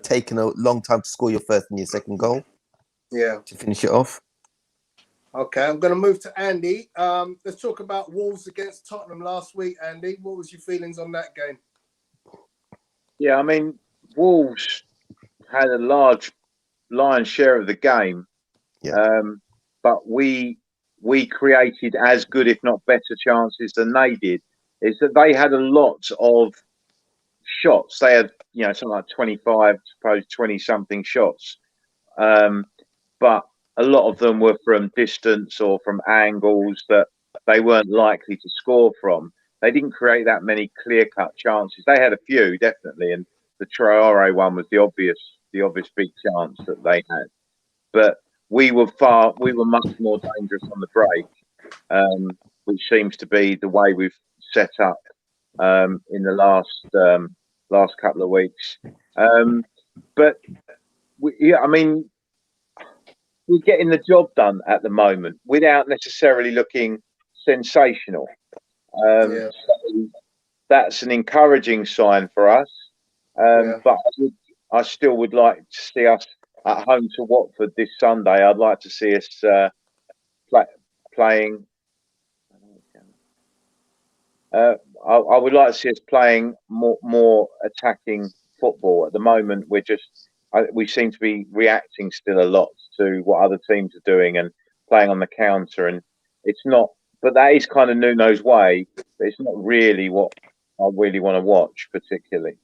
taking a long time to score your first and your second goal. Yeah, to finish it off. Okay, I'm going to move to Andy. Let's talk about Wolves against Tottenham last week. Andy, what was your feelings on that game? Yeah, I mean, Wolves had a lion's share of the game, but we created as good, if not better, chances than they did. Is that they had a lot of shots. They had, something like 25, suppose 20-something shots, but a lot of them were from distance or from angles that they weren't likely to score from. They didn't create that many clear-cut chances. They had a few, definitely, and the Traore one was the obvious big chance that they had. But we were much more dangerous on the break, which seems to be the way we've set up in the last couple of weeks. But I mean, we're getting the job done at the moment without necessarily looking sensational. So that's an encouraging sign for us. But I still would like to see us at home to Watford this Sunday. I'd like to see us playing. I would like to see us playing more attacking football. At the moment, we seem to be reacting still a lot to what other teams are doing and playing on the counter, and it's not. But that is kind of Nuno's way. But it's not really what I really want to watch, particularly.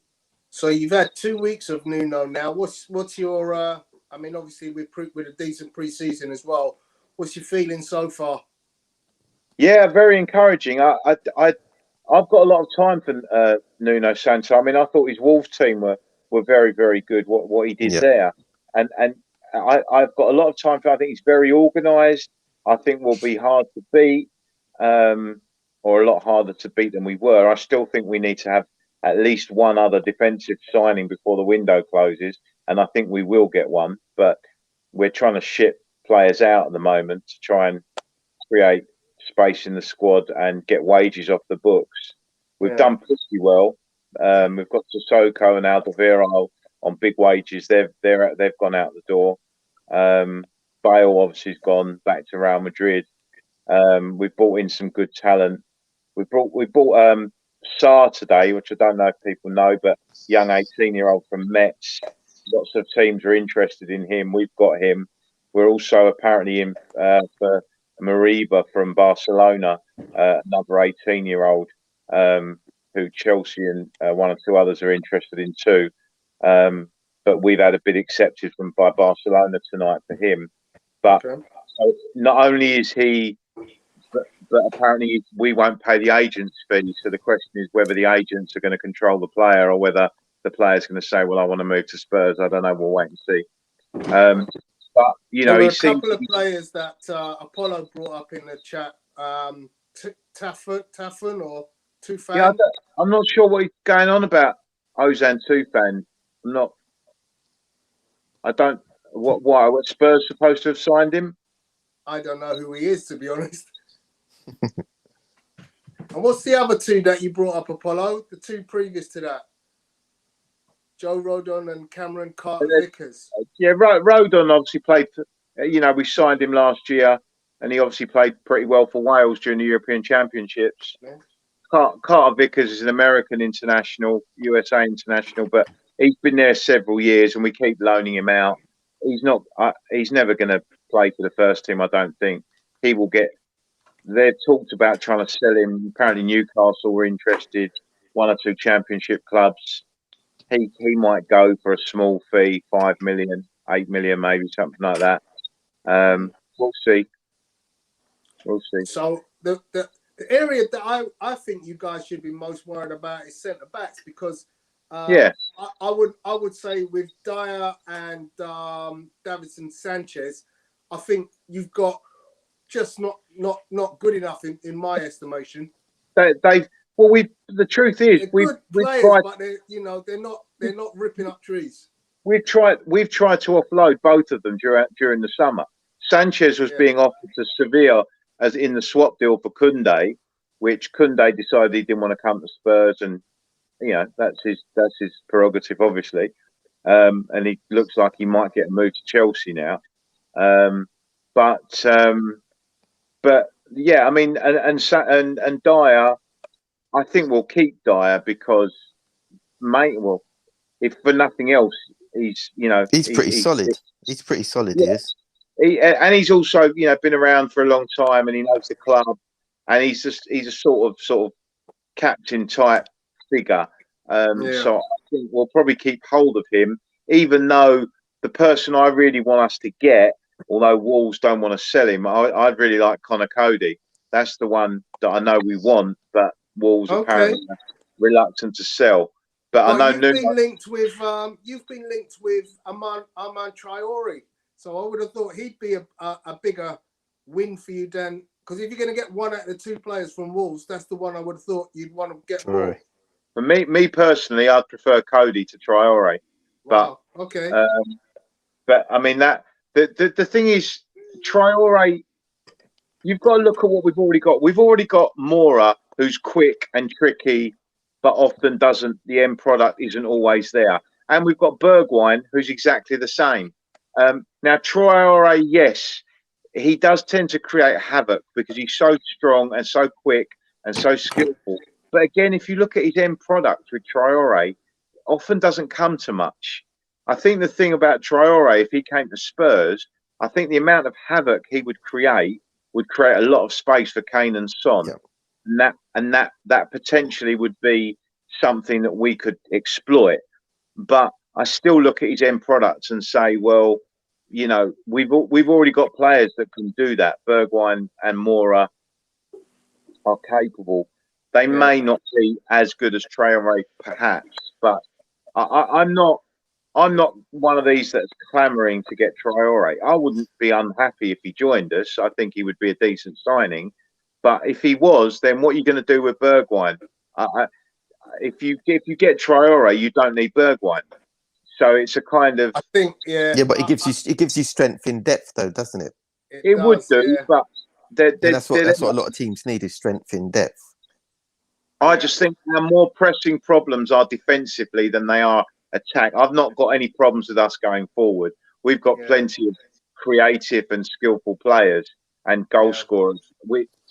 So you've had 2 weeks of Nuno now. What's your? I mean, obviously with a decent pre-season as well. What's your feeling so far? Yeah, very encouraging. I've got a lot of time for Nuno Santo. I mean, I thought his Wolves team were very, very good. What he did there, and I've got a lot of time for. I think he's very organised. I think we'll be hard to beat, or a lot harder to beat than we were. I still think we need to have at least one other defensive signing before the window closes, and I think we will get one. But we're trying to ship players out at the moment to try and create space in the squad and get wages off the books. We've done pretty well. We've got Sissoko and Alderweireld on big wages. They've gone out the door. Bale obviously has gone back to Real Madrid. We've brought in some good talent. We bought Sarr today, which I don't know if people know, but young 18-year-old from Metz. Lots of teams are interested in him. We've got him. We're also apparently in for Mariba from Barcelona, another 18-year-old who Chelsea and one or two others are interested in too. But we've had a bid accepted by Barcelona tonight for him. But not only is he, but apparently we won't pay the agent's fee. So the question is whether the agents are going to control the player or whether the player's going to say, well, I want to move to Spurs. I don't know. We'll wait and see. But, you know, there were a couple of players that Apollo brought up in the chat. Tafan or Tufan? Yeah, I'm not sure what he's going on about, Ozan Tufan. What Spurs supposed to have signed him? I don't know who he is, to be honest. And what's the other two that you brought up, Apollo? The two previous to that? Joe Rodon and Cameron Carter-Vickers. Yeah, Rodon obviously played. You know, we signed him last year, and he obviously played pretty well for Wales during the European Championships. Yeah. Carter-Vickers is an American international, USA international, but he's been there several years, and we keep loaning him out. He's not. He's never going to play for the first team. I don't think he will get. They've talked about trying to sell him. Apparently, Newcastle were interested. One or two Championship clubs. He might go for a small fee, 5 million, 8 million, maybe something like that. We'll see. We'll see. So the area that I think you guys should be most worried about is centre backs because I would say with Dyer and Davinson Sanchez, I think you've got just not good enough in my estimation. The truth is, we've tried, but they're not ripping up trees. We've tried to offload both of them during the summer. Sanchez was being offered to Sevilla as in the swap deal for Koundé, which Koundé decided he didn't want to come to Spurs, and that's his prerogative, obviously. And he looks like he might get a move to Chelsea now. But yeah, I mean, and Dyer. I think we'll keep Dyer because, if for nothing else, he's pretty solid. He's pretty solid. Yeah. He is. And he's also been around for a long time, and he knows the club, and he's a sort of captain type figure. So I think we'll probably keep hold of him, even though the person I really want us to get, although Wolves don't want to sell him, I'd really like Connor Cody. That's the one that I know we want, but Wolves apparently are reluctant to sell. But I know you've been linked with Aman Traore. So I would have thought he'd be a bigger win for you than, because if you're going to get one out of the two players from Wolves, that's the one I would have thought you'd want to get more. Right. For me personally, I'd prefer Cody to Traore. Wow. Okay. But I mean that the thing is, Traore, you've got to look at what we've already got. We've already got Mora, who's quick and tricky, but often doesn't. The end product isn't always there. And we've got Bergwijn, who's exactly the same. Now Traore, yes, he does tend to create havoc because he's so strong and so quick and so skillful. But again, if you look at his end product with Traore, often doesn't come to much. I think the thing about Traore, if he came to Spurs, I think the amount of havoc he would create a lot of space for Kane and Son. Yeah. And that potentially would be something that we could exploit. But I still look at his end products and say, well, you know, we've already got players that can do that. Bergwijn and Mora are capable. They may not be as good as Traore, perhaps, but I'm not one of these that's clamouring to get Traore. I wouldn't be unhappy if he joined us. I think he would be a decent signing. But if he was, then what are you going to do with Bergwijn? If you get Traore, you don't need Bergwijn. So it's a kind of. I think, yeah. Yeah, but it gives you strength in depth, though, doesn't it? It would do, yeah. but that's what a lot of teams need is strength in depth. I just think our more pressing problems are defensively than they are attack. I've not got any problems with us going forward. We've got plenty of creative and skillful players and goal scorers.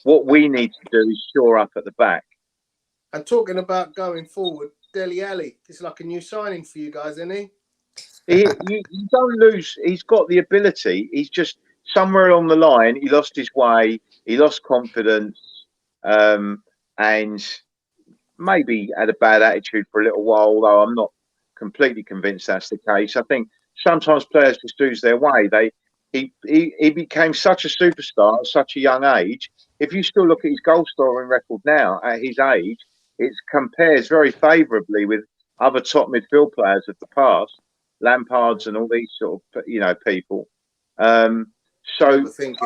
What we need to do is shore up at the back. And talking about going forward, Dele Alli is like a new signing for you guys, isn't he? You don't lose. He's got the ability. He's just somewhere along the line. He lost his way. He lost confidence, and maybe had a bad attitude for a little while. Although I'm not completely convinced that's the case. I think sometimes players just lose their way. He became such a superstar at such a young age. If you still look at his goal scoring record now at his age, it compares very favourably with other top midfield players of the past, Lampards and all these sort of people. So I think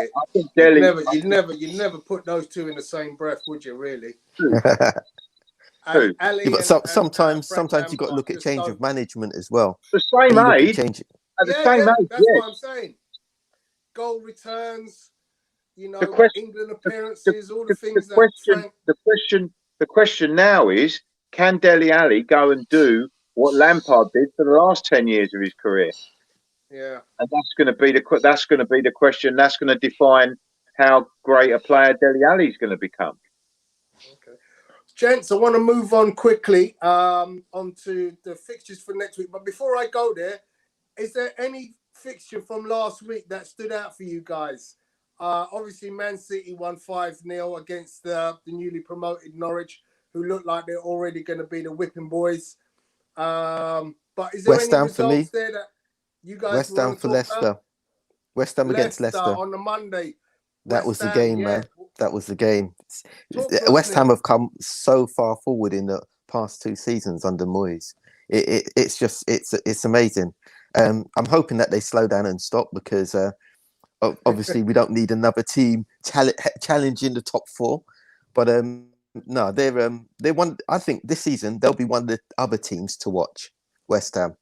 Dele, you'd never put those two in the same breath, would you? Really? Sometimes you've got to look at change of management as well. The same age. At the same age, that's what I'm saying. Goal returns, England appearances, all the things. The question now is: can Dele Alli go and do what Lampard did for the last 10 years of his career? Yeah, and that's going to be the question. That's going to define how great a player Dele Alli is going to become. Okay, gents, I want to move on quickly onto the fixtures for next week. But before I go there, is there any fixture from last week that stood out for you guys? Obviously, Man City won 5-0 against the newly promoted Norwich, who look like they're already going to be the whipping boys. But is there West any Ham for me. results there that you guys West Ham for Leicester. About? West Ham against Leicester on the Monday. That was the game, man. That was the game. West Ham have come so far forward in the past 2 seasons under Moyes. It's amazing. I'm hoping that they slow down and stop because obviously we don't need another team challenging the top 4. But no, they're one. I think this season they'll be one of the other teams to watch. West Ham,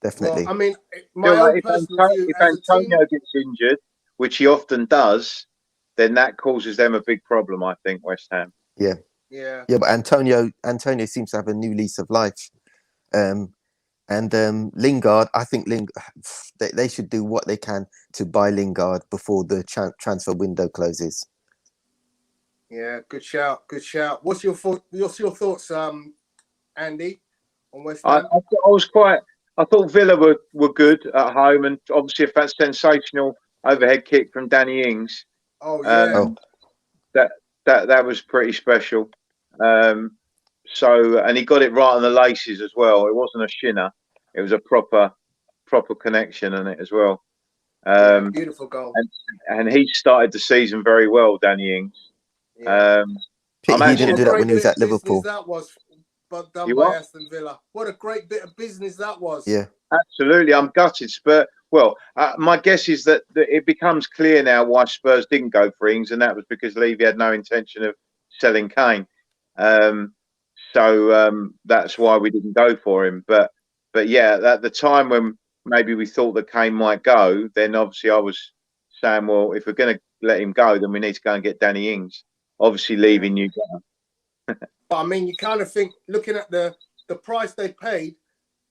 definitely. Well, I mean, if Antonio gets injured, which he often does, then that causes them a big problem. I think West Ham. Yeah. But Antonio seems to have a new lease of life. And Lingard, I think they should do what they can to buy Lingard before the transfer window closes. Yeah, good shout. What's your thoughts, Andy, on West Ham? I thought Villa were good at home, and obviously a sensational overhead kick from Danny Ings. Oh yeah. That was pretty special. And he got it right on the laces as well. It wasn't a shinner. It was a proper connection on it as well. Beautiful goal. And he started the season very well, Danny Ings. Yeah. He didn't do that when he was at Liverpool. That was done by Aston Villa. What a great bit of business that was. Yeah, absolutely. I'm gutted. Well, my guess is that it becomes clear now why Spurs didn't go for Ings, and that was because Levy had no intention of selling Kane. So that's why we didn't go for him. But yeah, at the time when maybe we thought that Kane might go, then obviously I was saying, well, if we're going to let him go, then we need to go and get Danny Ings. Obviously, leaving you down. But I mean, you kind of think, looking at the price they paid,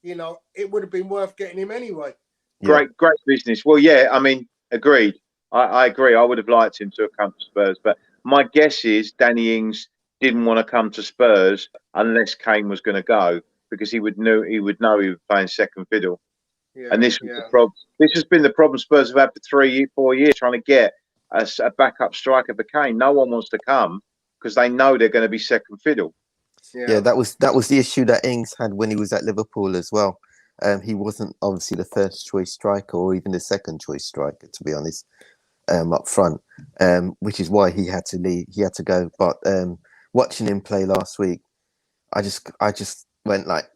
you know, it would have been worth getting him anyway. Yeah. Great business. Well, yeah, I mean, agreed. I agree. I would have liked him to have come to Spurs, but my guess is Danny Ings didn't want to come to Spurs unless Kane was going to go, because he would know he was playing second fiddle. Yeah, And this was the problem. This has been the problem Spurs have had for 4 years, trying to get a backup striker for Kane. No one wants to come because they know they're going to be second fiddle. Yeah, that was the issue that Ings had when he was at Liverpool as well. He wasn't obviously the first choice striker or even the second choice striker, to be honest, up front, which is why he had to leave. He had to go. But watching him play last week, I just went like,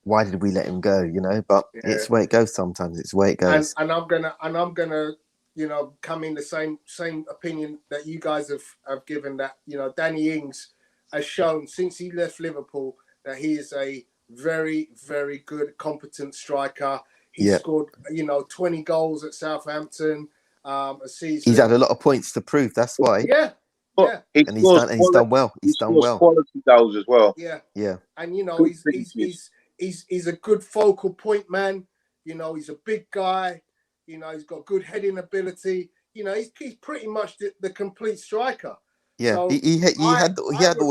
why did we let him go? You know, but it's the way it goes sometimes. It's the way it goes. And I'm gonna, you know, come in the same opinion that you guys have given, that, you know, Danny Ings has shown since he left Liverpool that he is a very, very good, competent striker. He scored, you know, 20 goals at Southampton a season. He's had a lot of points to prove. That's why. Yeah. Yeah. And he's done well. He's done well. Quality goals as well. Yeah. Yeah. And you know, he's a good focal point man. You know, he's a big guy. You know, he's got good heading ability. You know, he's pretty much the complete striker. Yeah, so he had all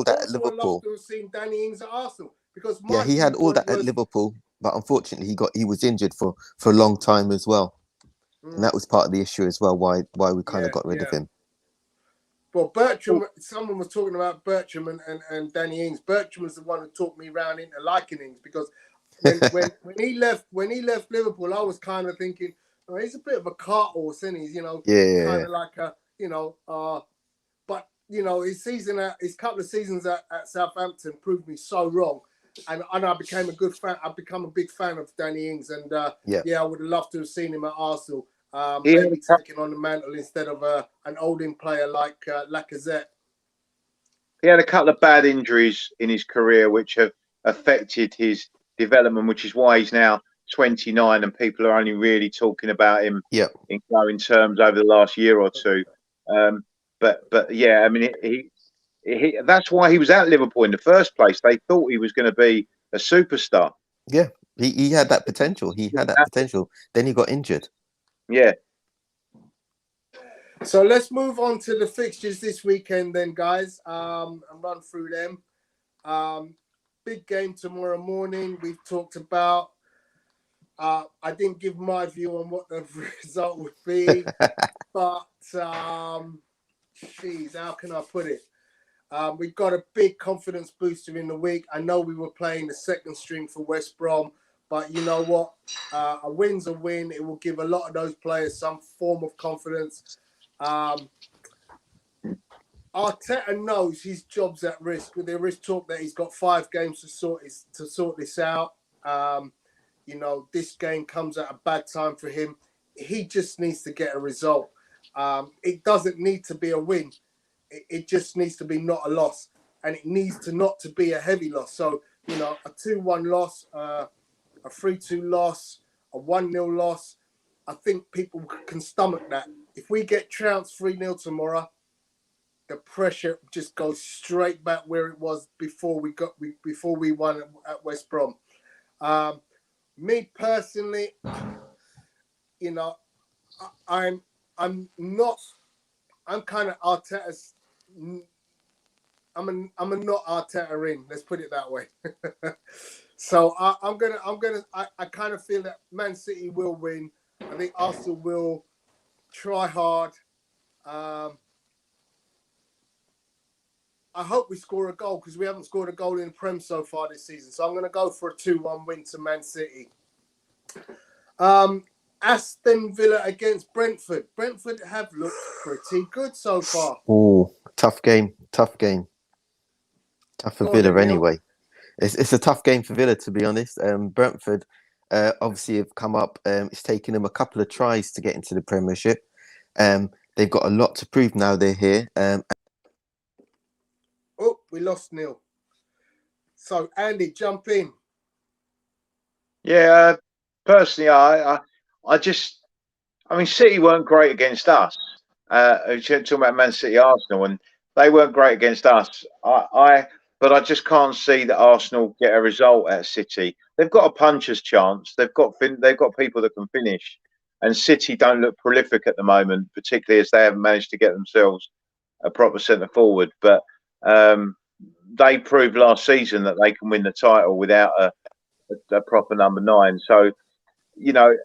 that at Liverpool. I would have seen Danny Ings at Arsenal, because he had all that at Liverpool, but unfortunately he was injured for a long time as well, and that was part of the issue as well. Why we kind of got rid of him. Well, Bertrand, someone was talking about Bertrand and Danny Ings. Bertrand was the one who talked me round into liking Ings, because when he left Liverpool, I was kind of thinking, oh, he's a bit of a cart horse, isn't he? You know, kind of like a, you know, but you know, his couple of seasons at Southampton proved me so wrong, and I became a good fan. I've become a big fan of Danny Ings, and I would have loved to have seen him at Arsenal. Maybe taking on the mantle instead of an holding player like Lacazette. He had a couple of bad injuries in his career which have affected his development, which is why he's now 29 and people are only really talking about him in glowing terms over the last year or two. But yeah, I mean, he that's why he was at Liverpool in the first place. They thought he was going to be a superstar. Yeah, he had that potential. Then he got injured. Yeah. So let's move on to the fixtures this weekend then, guys, and run through them. Big game tomorrow morning. We've talked about. I didn't give my view on what the result would be, but how can I put it? We got a big confidence booster in the week. I know we were playing the second string for West Brom, but you know what? A win's a win. It will give a lot of those players some form of confidence. Arteta knows his job's at risk. There is talk that he's got 5 games to sort this out. You know, this game comes at a bad time for him. He just needs to get a result. It doesn't need to be a win. It just needs to be not a loss, and it needs to not to be a heavy loss. So, you know, a 2-1 loss, a 3-2 loss, a 1-0 loss, I think people can stomach that. If we get trounced 3-0 tomorrow, the pressure just goes straight back where it was before we won at West Brom. Me personally, you know, I'm kind of Arteta's. I'm a not Arteta in. Let's put it that way. So I kind of feel that Man City will win. I think Arsenal will try hard. I hope we score a goal, because we haven't scored a goal in the Prem so far this season. So I'm going to go for a 2-1 win to Man City. Aston Villa against Brentford. Brentford have looked pretty good so far. Oh, tough game. Tough for Villa anyway. It's a tough game for Villa, to be honest. Brentford, obviously have come up. It's taken them a couple of tries to get into the Premiership. They've got a lot to prove now they're here. Oh, we lost Neil. So Andy, jump in. Yeah, personally, I mean, City weren't great against us. Talking about Man City, Arsenal, and they weren't great against us. But I just can't see that Arsenal get a result at City. They've got a puncher's chance. They've got people that can finish, and City don't look prolific at the moment, particularly as they haven't managed to get themselves a proper centre forward. But they proved last season that they can win the title without a proper number 9. So, you know,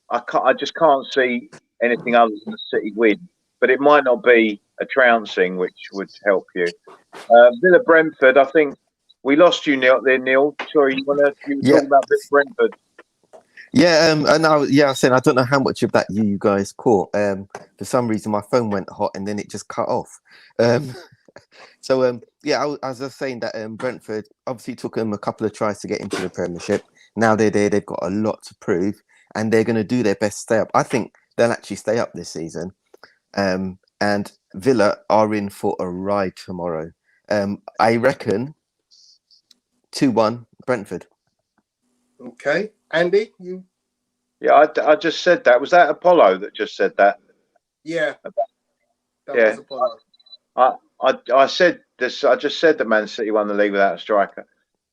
I just can't see anything other than the City win. But it might not be a trouncing, which would help you. Villa Brentford, I think we lost you Neil. Sorry, you were talking about Villa Brentford. Yeah, and I said I don't know how much of that you guys caught. For some reason, my phone went hot and then it just cut off. I was just saying that Brentford obviously took them a couple of tries to get into the Premiership. Now they're there, they've got a lot to prove, and they're going to do their best to stay up. I think they'll actually stay up this season. And Villa are in for a ride tomorrow. I reckon 2-1 Brentford. Okay, Andy, you. Yeah, I just said that. Was that Apollo that just said that? Yeah, that Yeah. was Apollo. I said this. I just said that Man City won the league without a striker,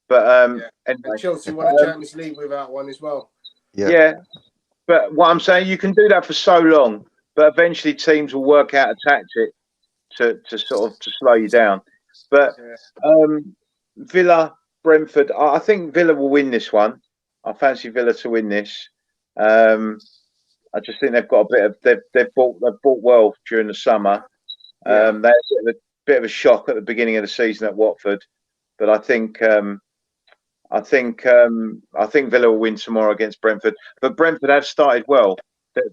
but Yeah. anyway, And Chelsea won the Champions League without one as well. Yeah. But what I'm saying, you can do that for so long, but eventually teams will work out a tactic to slow you down. But Villa, Brentford, I think Villa will win this one. I fancy Villa to win this. I just think they've got a bit of they've bought well during the summer. They had a bit of a shock at the beginning of the season at Watford, but I think Villa will win tomorrow against Brentford. But Brentford have started well.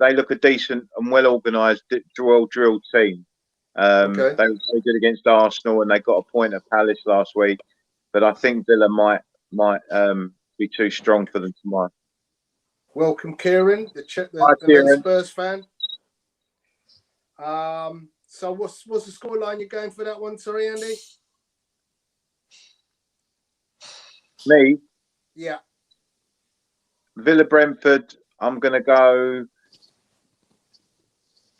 They look a decent and well organised, well-drilled team. They were very good against Arsenal, and they got a point at Palace last week. But I think Villa might be too strong for them tomorrow. Welcome, Kieran, the Kieran. Spurs fan. So what's the scoreline you're going for that one? Sorry, Andy. Me? Yeah. Villa Brentford, I'm going to go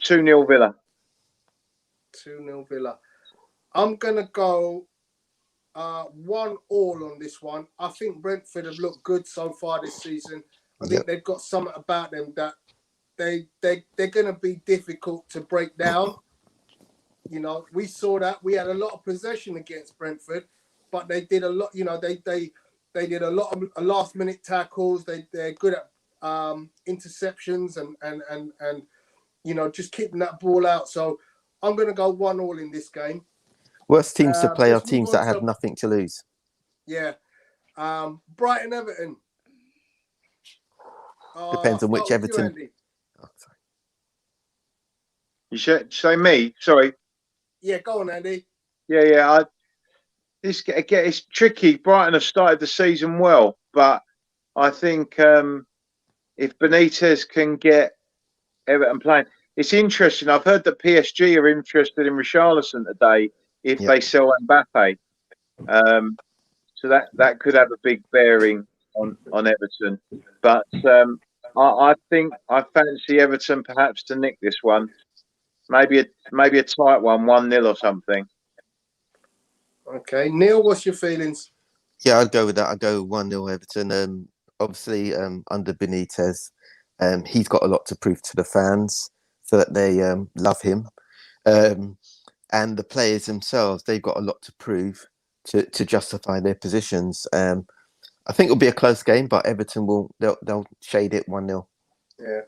2-0 Villa. 2-0 Villa. I'm going to go 1-1 on this one. I think Brentford have looked good so far this season. I think they've got something about them that they're going to be difficult to break down. You know, we saw that. We had a lot of possession against Brentford, but they did a lot. You know, they did a lot of last-minute tackles. They're good at interceptions and you know, just keeping that ball out. So I'm going to go 1-1 in this game. Worst teams to play are let's move teams on that have to- nothing to lose. Yeah. Brighton Everton. Depends on which start with you, Everton. Andy. Oh, sorry. You should say me? Sorry. Yeah, go on, Andy. Yeah. It's tricky. Brighton have started the season well, but I think if Benitez can get Everton playing, it's interesting. I've heard that PSG are interested in Richarlison today if they sell Mbappe. So that could have a big bearing on Everton. But I think I fancy Everton perhaps to nick this one. Maybe a tight one, 1-0 or something. Okay, Neil, what's your feelings? Yeah, I'd go with that. I'd go 1-0 Everton. Obviously, under Benitez, he's got a lot to prove to the fans so that they love him. And the players themselves, they've got a lot to prove to justify their positions. I think it'll be a close game, but Everton they'll shade it 1-0. Yeah,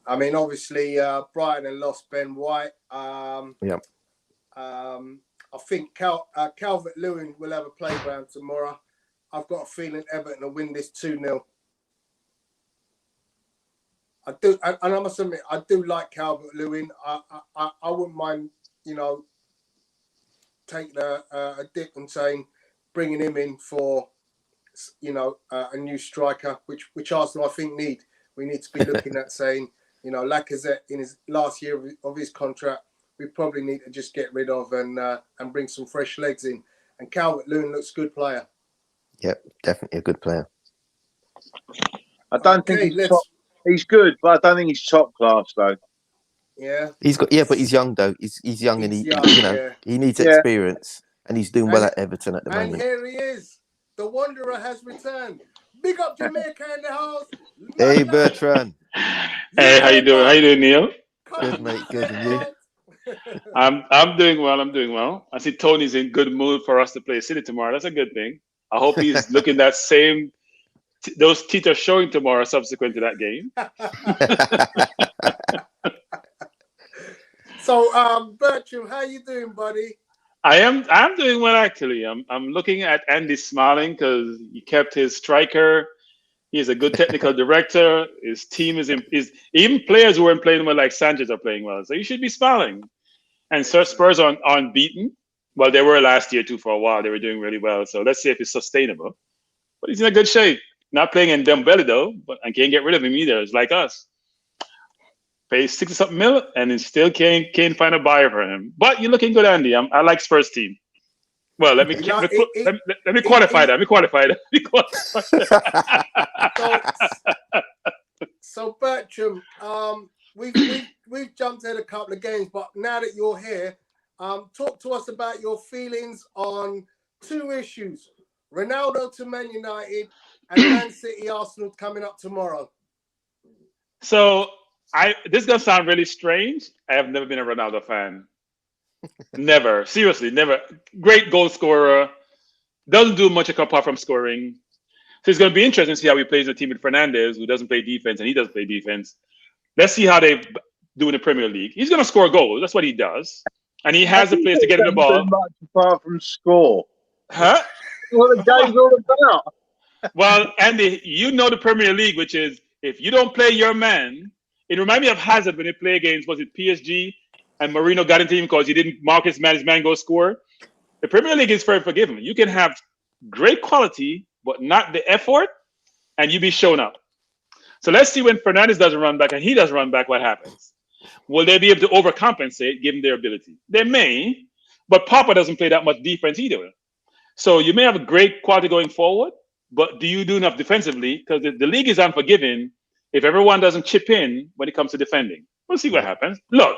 I mean, obviously, Brighton have lost Ben White. I think Calvert-Lewin will have a playground tomorrow. I've got a feeling Everton will win this 2-0. I do, and I must admit, I do like Calvert-Lewin. I wouldn't mind, you know, taking a dip and saying bringing him in for a new striker, which Arsenal I think need. We need to be looking at saying, Lacazette in his last year of his contract, we probably need to just get rid of and bring some fresh legs in. And Calvert-Lewin looks a good player. Yep, definitely a good player. I don't think he's good, but I don't think he's top class though. Yeah, but he's young though. He's young and he needs Yeah. experience, and he's doing well at Everton at the And moment. here he is. The Wanderer has returned. Big up Jamaica in the house. Hey Bertrand. Hey, how you doing? How you doing, Neil? Good mate, good. And you? I'm doing well. I'm doing well. I see Tony's in good mood for us to play City tomorrow. That's a good thing. I hope he's looking that same. Those teeth are showing tomorrow, subsequent to that game. So, Bertram, how you doing, buddy? I'm doing well actually. I'm looking at Andy smiling because he kept his striker. He's a good technical director. His team is even players who weren't playing well, like Sanchez, are playing well. So you should be smiling. And Spurs are unbeaten. Well, they were last year too for a while. They were doing really well. So let's see if it's sustainable. But he's in a good shape. Not playing in Dembele though, but I can't get rid of him either. It's like us. Pays 60-something mil and then still can't find a buyer for him. But you're looking good, Andy. I like Spurs team. Well, let me qualify that. Let me qualify that. So Bertram, we've jumped ahead a couple of games, but now that you're here, talk to us about your feelings on two issues: Ronaldo to Man United and Man City Arsenal coming up tomorrow. So this is gonna sound really strange. I have never been a Ronaldo fan. Never, seriously, never. Great goal scorer, doesn't do much apart from scoring. So it's going to be interesting to see how he plays in a team with Fernandes, who doesn't play defense, and he doesn't play defense. Let's see how they do in the Premier League. He's going to score goals. That's what he does, and he has the players to get him the ball. Much apart from score, Huh? what the game's all about. Well, Andy, you know the Premier League, which is if you don't play your man. It reminds me of Hazard when he played against, was it PSG? And Marino got into him because he didn't mark his man go score. The Premier League is very forgiving. You can have great quality, but not the effort, and you be shown up. So let's see when Fernandes doesn't run back and he doesn't run back, what happens? Will they be able to overcompensate given their ability? They may, but Papa doesn't play that much defense either. So you may have a great quality going forward, but do you do enough defensively? Because the league is unforgiving if everyone doesn't chip in when it comes to defending. We'll see what happens. Look.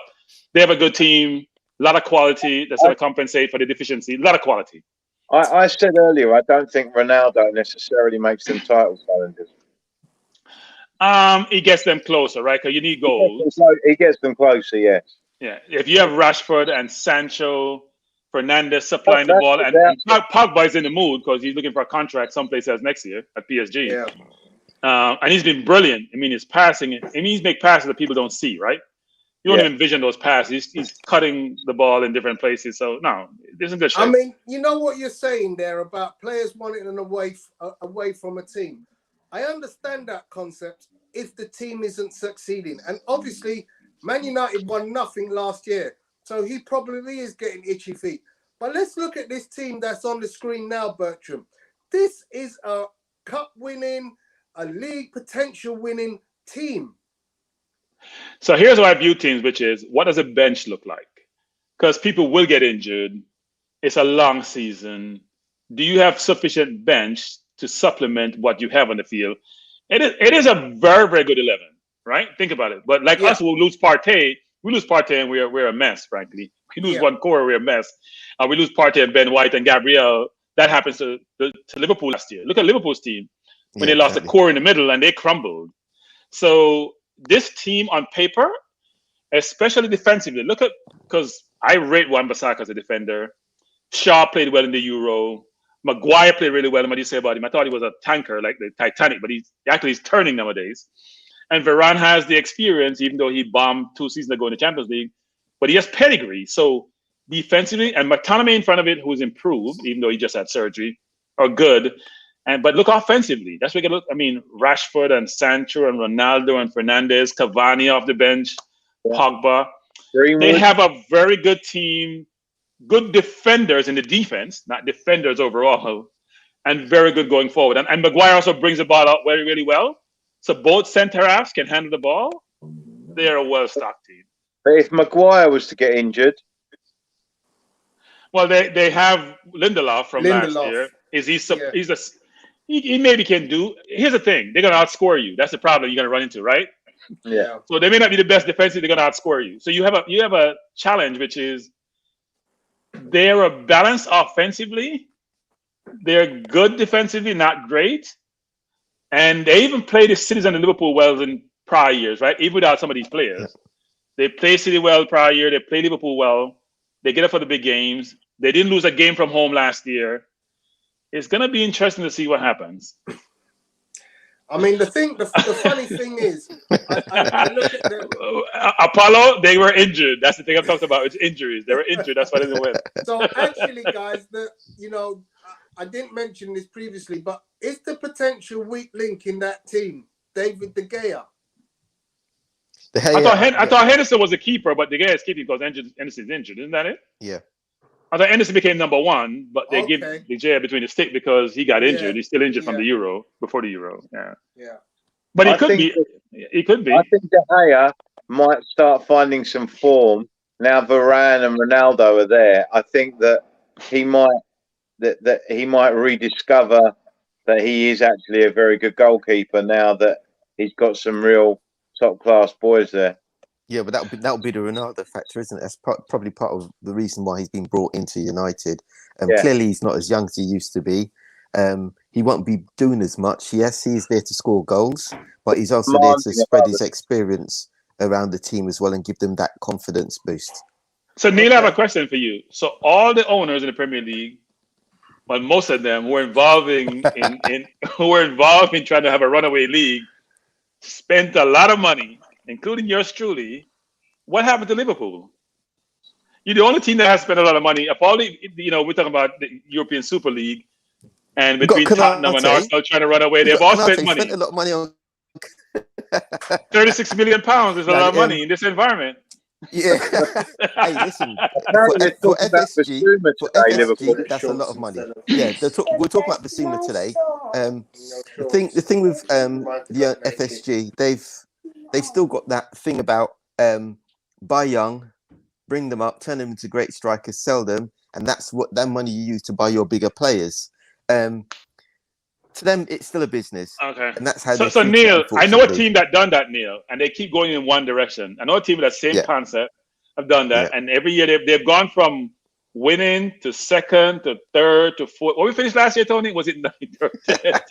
They have a good team, a lot of quality that's going to compensate for the deficiency, a lot of quality. I said earlier, I don't think Ronaldo necessarily makes them title challenges. He gets them closer, right? Because you need goals. He gets them closer, yes. Yeah. If you have Rashford and Sancho, Fernandes supplying the ball, and Pogba is in the mood because he's looking for a contract someplace else next year at PSG. Yeah. And he's been brilliant. I mean, his passing, he's make passes that people don't see, right? You don't even envision those passes. He's cutting the ball in different places. So, no, it isn't good shape. I mean, you know what you're saying there about players wanting an away from a team. I understand that concept if the team isn't succeeding. And obviously, Man United won nothing last year. So he probably is getting itchy feet. But let's look at this team that's on the screen now, Bertram. This is a cup-winning, a league potential winning team. So here's how I view teams, which is what does a bench look like? Because people will get injured. It's a long season. Do you have sufficient bench to supplement what you have on the field? It is a very, very good 11, right? Think about it. But like us, we'll lose Partey. We lose Partey and we're a mess, frankly. We lose one core, we're a mess. We lose Partey and Ben White and Gabriel. That happens to Liverpool last year. Look at Liverpool's team when they lost a core in the middle and they crumbled. So this team on paper, especially defensively, look at, because I rate Wan-Bissaka as a defender. Shaw played well in the Euro. Maguire played really well. And what do you say about him? I thought he was a tanker like the Titanic, but he's turning nowadays. And Varane has the experience, even though he bombed 2 seasons ago in the Champions League, but he has pedigree. So defensively, and McTominay in front of it, who's improved, even though he just had surgery, are good. But look offensively. That's where you look. I mean, Rashford and Sancho and Ronaldo and Fernandes, Cavani off the bench, Pogba. Greenwood. They have a very good team, good defenders in the defense, not defenders overall. and very good going forward. And Maguire also brings the ball out very, really well. So both centre halves can handle the ball. They're a well-stocked team. But if Maguire was to get injured, Well, they have Lindelof from last Lindelof. year. Yeah. He maybe can do. Here's the thing: they're gonna outscore you. That's the problem you're gonna run into, right? yeah. So they may not be the best defensively. They're gonna outscore you. So you have a challenge, which is they're a balance offensively. They're good defensively, not great. And they even play the Cities and the Liverpool well in prior years, right? Even without some of these players. Yeah. They play City well prior year. They play Liverpool well. They get up for the big games. They didn't lose a game from home last year. It's going to be interesting to see what happens. I mean, the funny thing is, I look at the, Apollo, they were injured. That's the thing I'm talking about. It's injuries. They were injured. That's why they didn't win. so actually, guys, I didn't mention this previously, but is the potential weak link in that team David De Gea? I thought Henderson was a keeper, but De Gea is keeping because Henderson's injured. Isn't that it? Yeah. I thought Henderson became number one, but they give De Gea between the stick because he got injured. He's still injured from the Euro, before the Euro. Yeah. Yeah. But he I could think be. He could be. I think De Gea might start finding some form now. Varane and Ronaldo are there. I think that he might rediscover that he is actually a very good goalkeeper now that he's got some real top class boys there. Yeah, but that would be the Ronaldo factor, isn't it? That's probably part of the reason why he's been brought into United. Clearly, he's not as young as he used to be. He won't be doing as much. Yes, he's there to score goals, but he's also there to spread his experience around the team as well and give them that confidence boost. So, Neil, I have a question for you. So, all the owners in the Premier League, well, most of them were involved in trying to have a runaway league, spent a lot of money, including yours truly. What happened to Liverpool? You're the only team that has spent a lot of money. We're talking about the European Super League, and between Tottenham and Arsenal trying to run away, they've all spent money. Spent a lot of money on. £36 million is a lot of money in this environment. Yeah. Hey, listen. For FSG, that's a lot of money. Yeah, we're talking about Basuma today. The thing with the FSG, they've still got that thing about buy young, bring them up, turn them into great strikers, sell them, and that's what that money you use to buy your bigger players. To them, it's still a business. Okay. And that's how so Neil, I know a team that done that, Neil, and they keep going in one direction. I know a team with that same concept have done that, and every year they've gone from winning to second to third to fourth. What we finished last year, Tony? Was it 9th or 10th?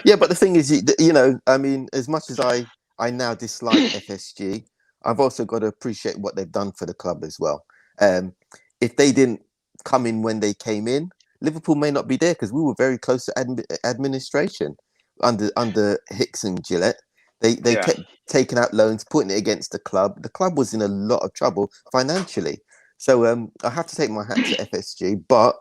Yeah, but the thing is, I mean, as much as I now dislike FSG, I've also got to appreciate what they've done for the club as well. If they didn't come in when they came in, Liverpool may not be there because we were very close to administration under Hicks and Gillett. They kept taking out loans, putting it against the club. The club was in a lot of trouble financially. So I have to take my hat to FSG. But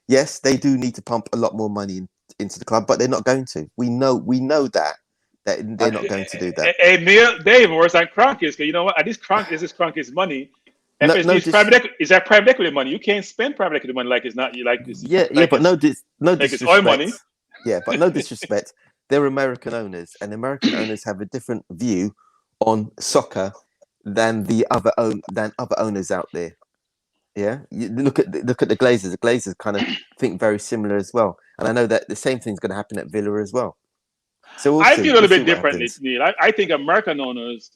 yes, they do need to pump a lot more money into the club, but they're not going to. We know that they're not going to do that. Hey, Neil, Dave, worse than Kroenke is, because you know what? This is Kroenke's money. FSG is private equity. Is that private equity money? You can't spend private equity money like it's not. You like this. Yeah, but no disrespect. It's oil money. Yeah, but no disrespect. They're American owners, and American owners have a different view on soccer than other owners out there. Yeah, you look at the Glazers. The Glazers kind of think very similar as well, and I know that the same thing's going to happen at Villa as well. So I feel a little bit differently, Neil. I think American owners,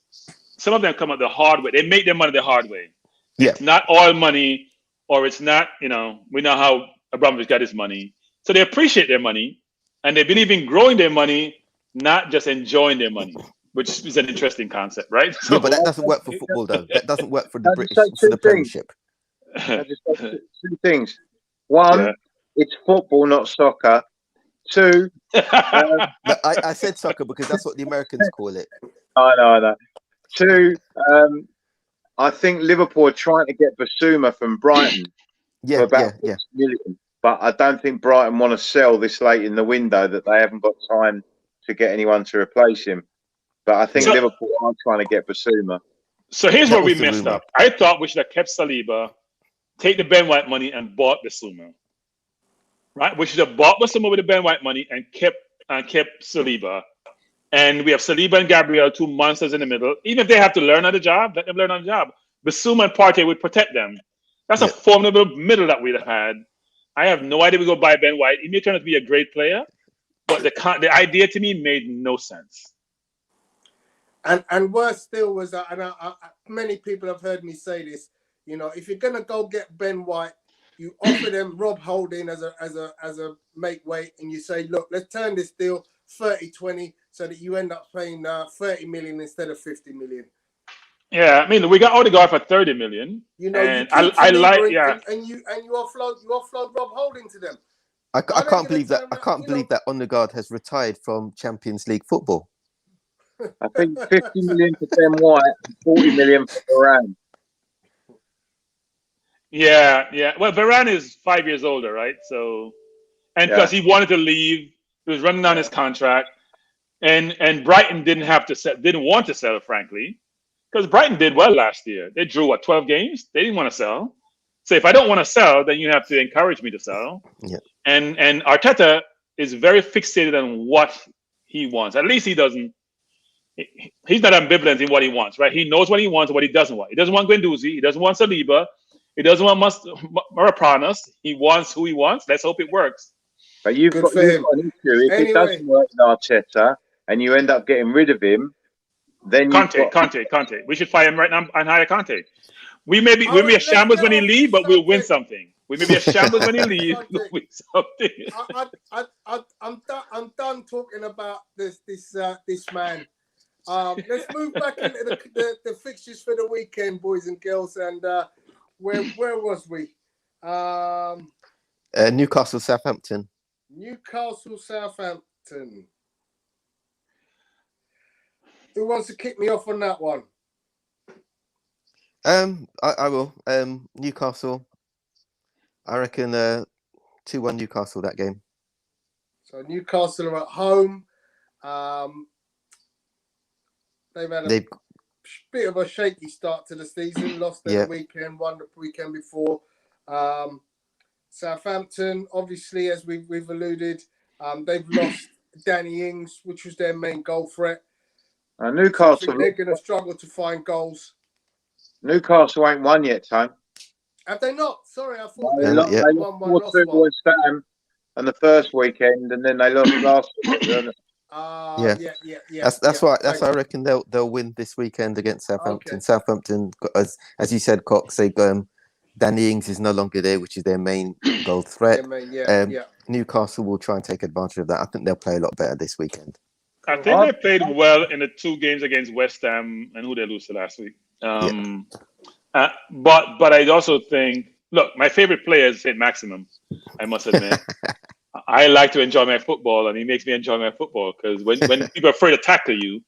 some of them come out the hard way. They make their money the hard way. Yeah. It's not oil money, or it's not, we know how Abramovich got his money. So they appreciate their money, and they believe in growing their money, not just enjoying their money, which is an interesting concept, right? So, yeah, but that doesn't work for football, though. That doesn't work for the British, for the Premiership. Two things. One, it's football, not soccer. Two, I said soccer because that's what the Americans call it. I know. Two, I think Liverpool are trying to get Basuma from Brighton for about 6 million, but I don't think Brighton want to sell this late in the window that they haven't got time to get anyone to replace him. But I think Liverpool are trying to get Basuma. So here's where we messed up. I thought we should have kept Saliba, take the Ben White money, and bought Basuma. right? We should have bought Basuma with the Ben White money and kept Saliba. And we have Saliba and Gabriel, 2 monsters in the middle. Even if they have to learn on the job, let them learn on the job. Basuma and Partey would protect them. That's a formidable middle that we'd have had. I have no idea we go buy Ben White. He may turn out to be a great player, but the idea to me made no sense. And worse still was that, and many people have heard me say this. You know, if you're gonna go get Ben White, you offer them Rob Holding as a make weight, and you say, look, let's turn this deal 30-20 so that you end up paying 30 million instead of 50 million. Yeah, I mean, we got Odegaard for 30 million. You know, and you I like, yeah. And you offload Rob Holding to them. I can't believe that. I can't believe that Odegaard has retired from Champions League football. I think 50 million for Ben White and 40 million for Varane. Yeah. Well, Varane is 5 years older, right? So, and plus he wanted to leave. He was running down his contract, and Brighton didn't want to sell, frankly, because Brighton did well last year. They drew 12 games. They didn't want to sell. So if I don't want to sell, then you have to encourage me to sell. Yeah. And Arteta is very fixated on what he wants. At least he doesn't. He's not ambivalent in what he wants, right? He knows what he wants and what he doesn't want. He doesn't want Guendouzi. He doesn't want Saliba. He doesn't want Marapanas. He wants who he wants. Let's hope it works. But you've got an issue. If it doesn't work with Arteta and you end up getting rid of him, then Conte. We should fire him right now and hire Conte. We may be a shambles when he leaves, but we'll win something. We may be a shambles when he leaves, we'll win something. I'm done talking about this man. Let's move back into the fixtures for the weekend, boys and girls. And where was we? Newcastle, Southampton. Newcastle, Southampton. Who wants to kick me off on that one? I will. Newcastle. I reckon 2-1 Newcastle that game. So Newcastle are at home. They've had a bit of a shaky start to the season. Lost the weekend, won the weekend before. Southampton, obviously, as we've alluded, they've lost Danny Ings, which was their main goal threat. Newcastle, they're going to struggle to find goals. Newcastle ain't won yet, Tone. Have they not? Sorry, I thought they lost 4-2 West Ham on the first weekend, and then they lost last weekend. Yeah. That's why I reckon they'll win this weekend against Southampton. Okay. Southampton, as you said, Cox, they Danny Ings is no longer there, which is their main goal threat. Newcastle will try and take advantage of that. I think they'll play a lot better this weekend. I think they played well in the 2 games against West Ham and who they lost to last week. But I also think, look, my favorite player is St. Maximum, I must admit. I like to enjoy my football, and he makes me enjoy my football because when people are afraid to tackle you,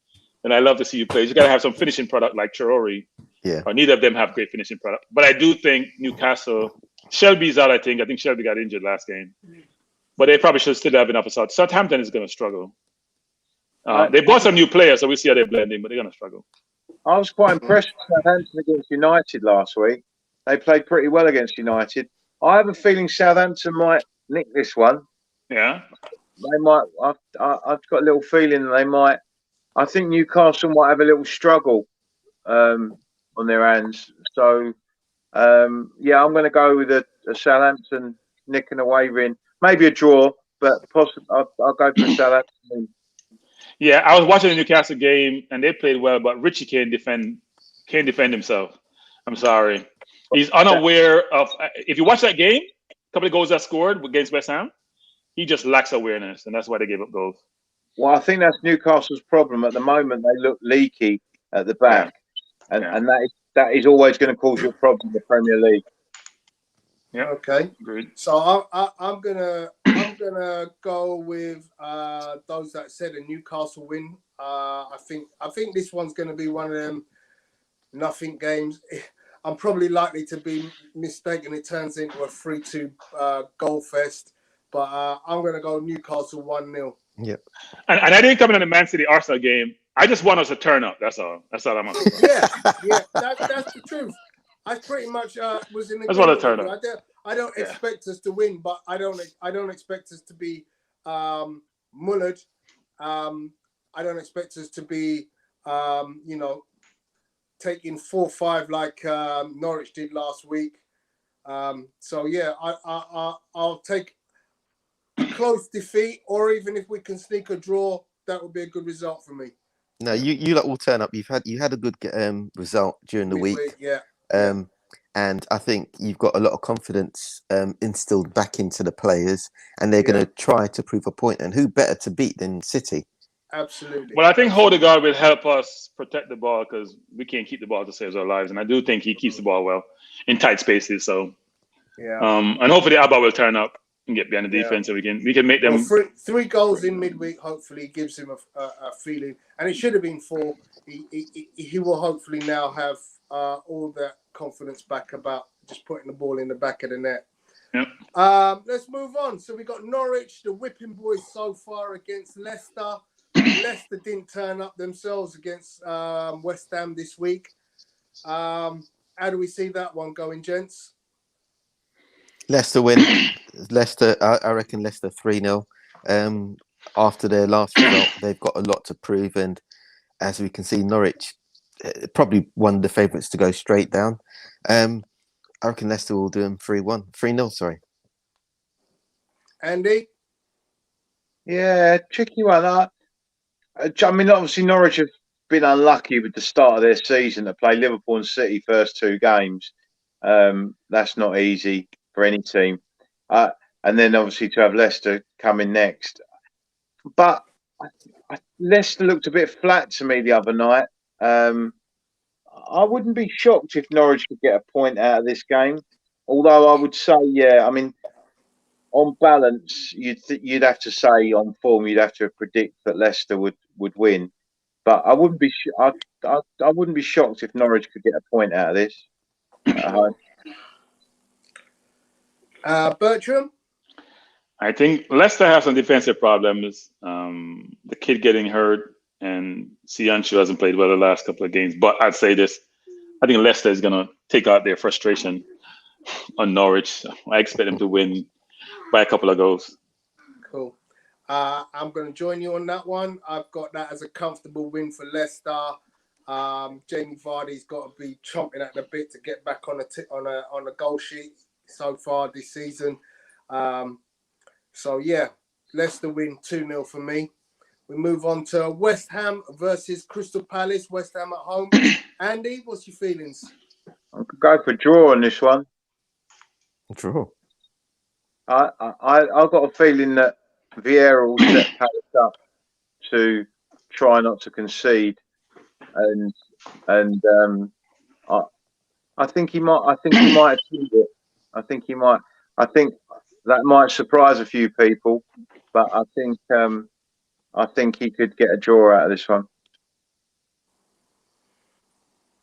and I love to see you play, you got to have some finishing product like Traore. Yeah. Or neither of them have great finishing product. But I do think Newcastle, Shelby's out, I think Shelby got injured last game. But they probably should still have enough assault. Southampton is going to struggle. They bought some new players, so we'll see how they blend in, but they're going to struggle. I was quite impressed with Southampton against United last week. They played pretty well against United. I have a feeling Southampton might nick this one. Yeah. They might. I've got a little feeling they might. I think Newcastle might have a little struggle on their hands. So, I'm going to go with a Southampton nicking away win. Maybe a draw, but possibly I'll go for Southampton. Yeah, I was watching the Newcastle game, and they played well, but Richie can't defend himself. I'm sorry. He's unaware of... If you watch that game, a couple of goals that scored against West Ham, he just lacks awareness, and that's why they gave up goals. Well, I think that's Newcastle's problem. At the moment, they look leaky at the back, and that is always going to cause you a problem in the Premier League. Yeah. Okay. Agreed. So I'm gonna go with those that said a Newcastle win. I think this one's gonna be one of them nothing games. I'm probably likely to be mistaken. It turns into a 3-2 goal fest, but I'm gonna go Newcastle 1-0. Yeah. And I didn't come in on the Man City Arsenal game. I just want us to turn up. That's all. That's all I'm asking. Yeah. That's the truth. I pretty much was in the. That's what I turn up. I don't Yeah. expect us to win, but I don't expect us to be mullered. I don't expect us to be taking 4-5 like Norwich did last week. So yeah, I'll take a close defeat, or even if we can sneak a draw, that would be a good result for me. No, you lot will turn up. You had a good result during the week. Midweek, yeah. And I think you've got a lot of confidence instilled back into the players, and they're going to try to prove a point. And who better to beat than City? Absolutely. Well, I think Odegaard will help us protect the ball because we can't keep the ball to save our lives, and I do think he keeps the ball well in tight spaces. So, and hopefully Abba will turn up and get behind the defense, so we can make them. Well, three goals in midweek hopefully gives him a feeling, and it should have been 4. He will hopefully now have all that confidence back about just putting the ball in the back of the net. Yep. Let's move on. So we got Norwich, the whipping boys so far against Leicester. Leicester didn't turn up themselves against West Ham this week. How do we see that one going, gents? Leicester win. Leicester, I reckon Leicester 3-0. After their last result, they've got a lot to prove, and as we can see, Norwich probably one of the favourites to go straight down. I reckon Leicester will do them 3-0. Sorry, Andy. Yeah, tricky one. I mean, obviously Norwich have been unlucky with the start of their season to play Liverpool and City first 2 games. That's not easy for any team. And then obviously to have Leicester coming next. But Leicester looked a bit flat to me the other night. I wouldn't be shocked if Norwich could get a point out of this game. Although I would say, I mean, on balance, you'd have to say on form, you'd have to predict that Leicester would win. But I wouldn't be I wouldn't be shocked if Norwich could get a point out of this. Bertram. I think Leicester have some defensive problems. The kid getting hurt, and Sianchu hasn't played well the last couple of games. But I'd say this: I think Leicester is going to take out their frustration on Norwich. I expect them to win by a couple of goals. Cool. I'm going to join you on that one. I've got that as a comfortable win for Leicester. Jamie Vardy's got to be chomping at the bit to get back on a goal sheet so far this season. So yeah, Leicester win 2-0 for me. We move on to West Ham versus Crystal Palace. West Ham at home. Andy, what's your feelings? I could go for draw on this one. draw. I've got a feeling that Vieira will set Palace up to try not to concede, and I think he might achieve it. I think that might surprise a few people, but I think he could get a draw out of this one.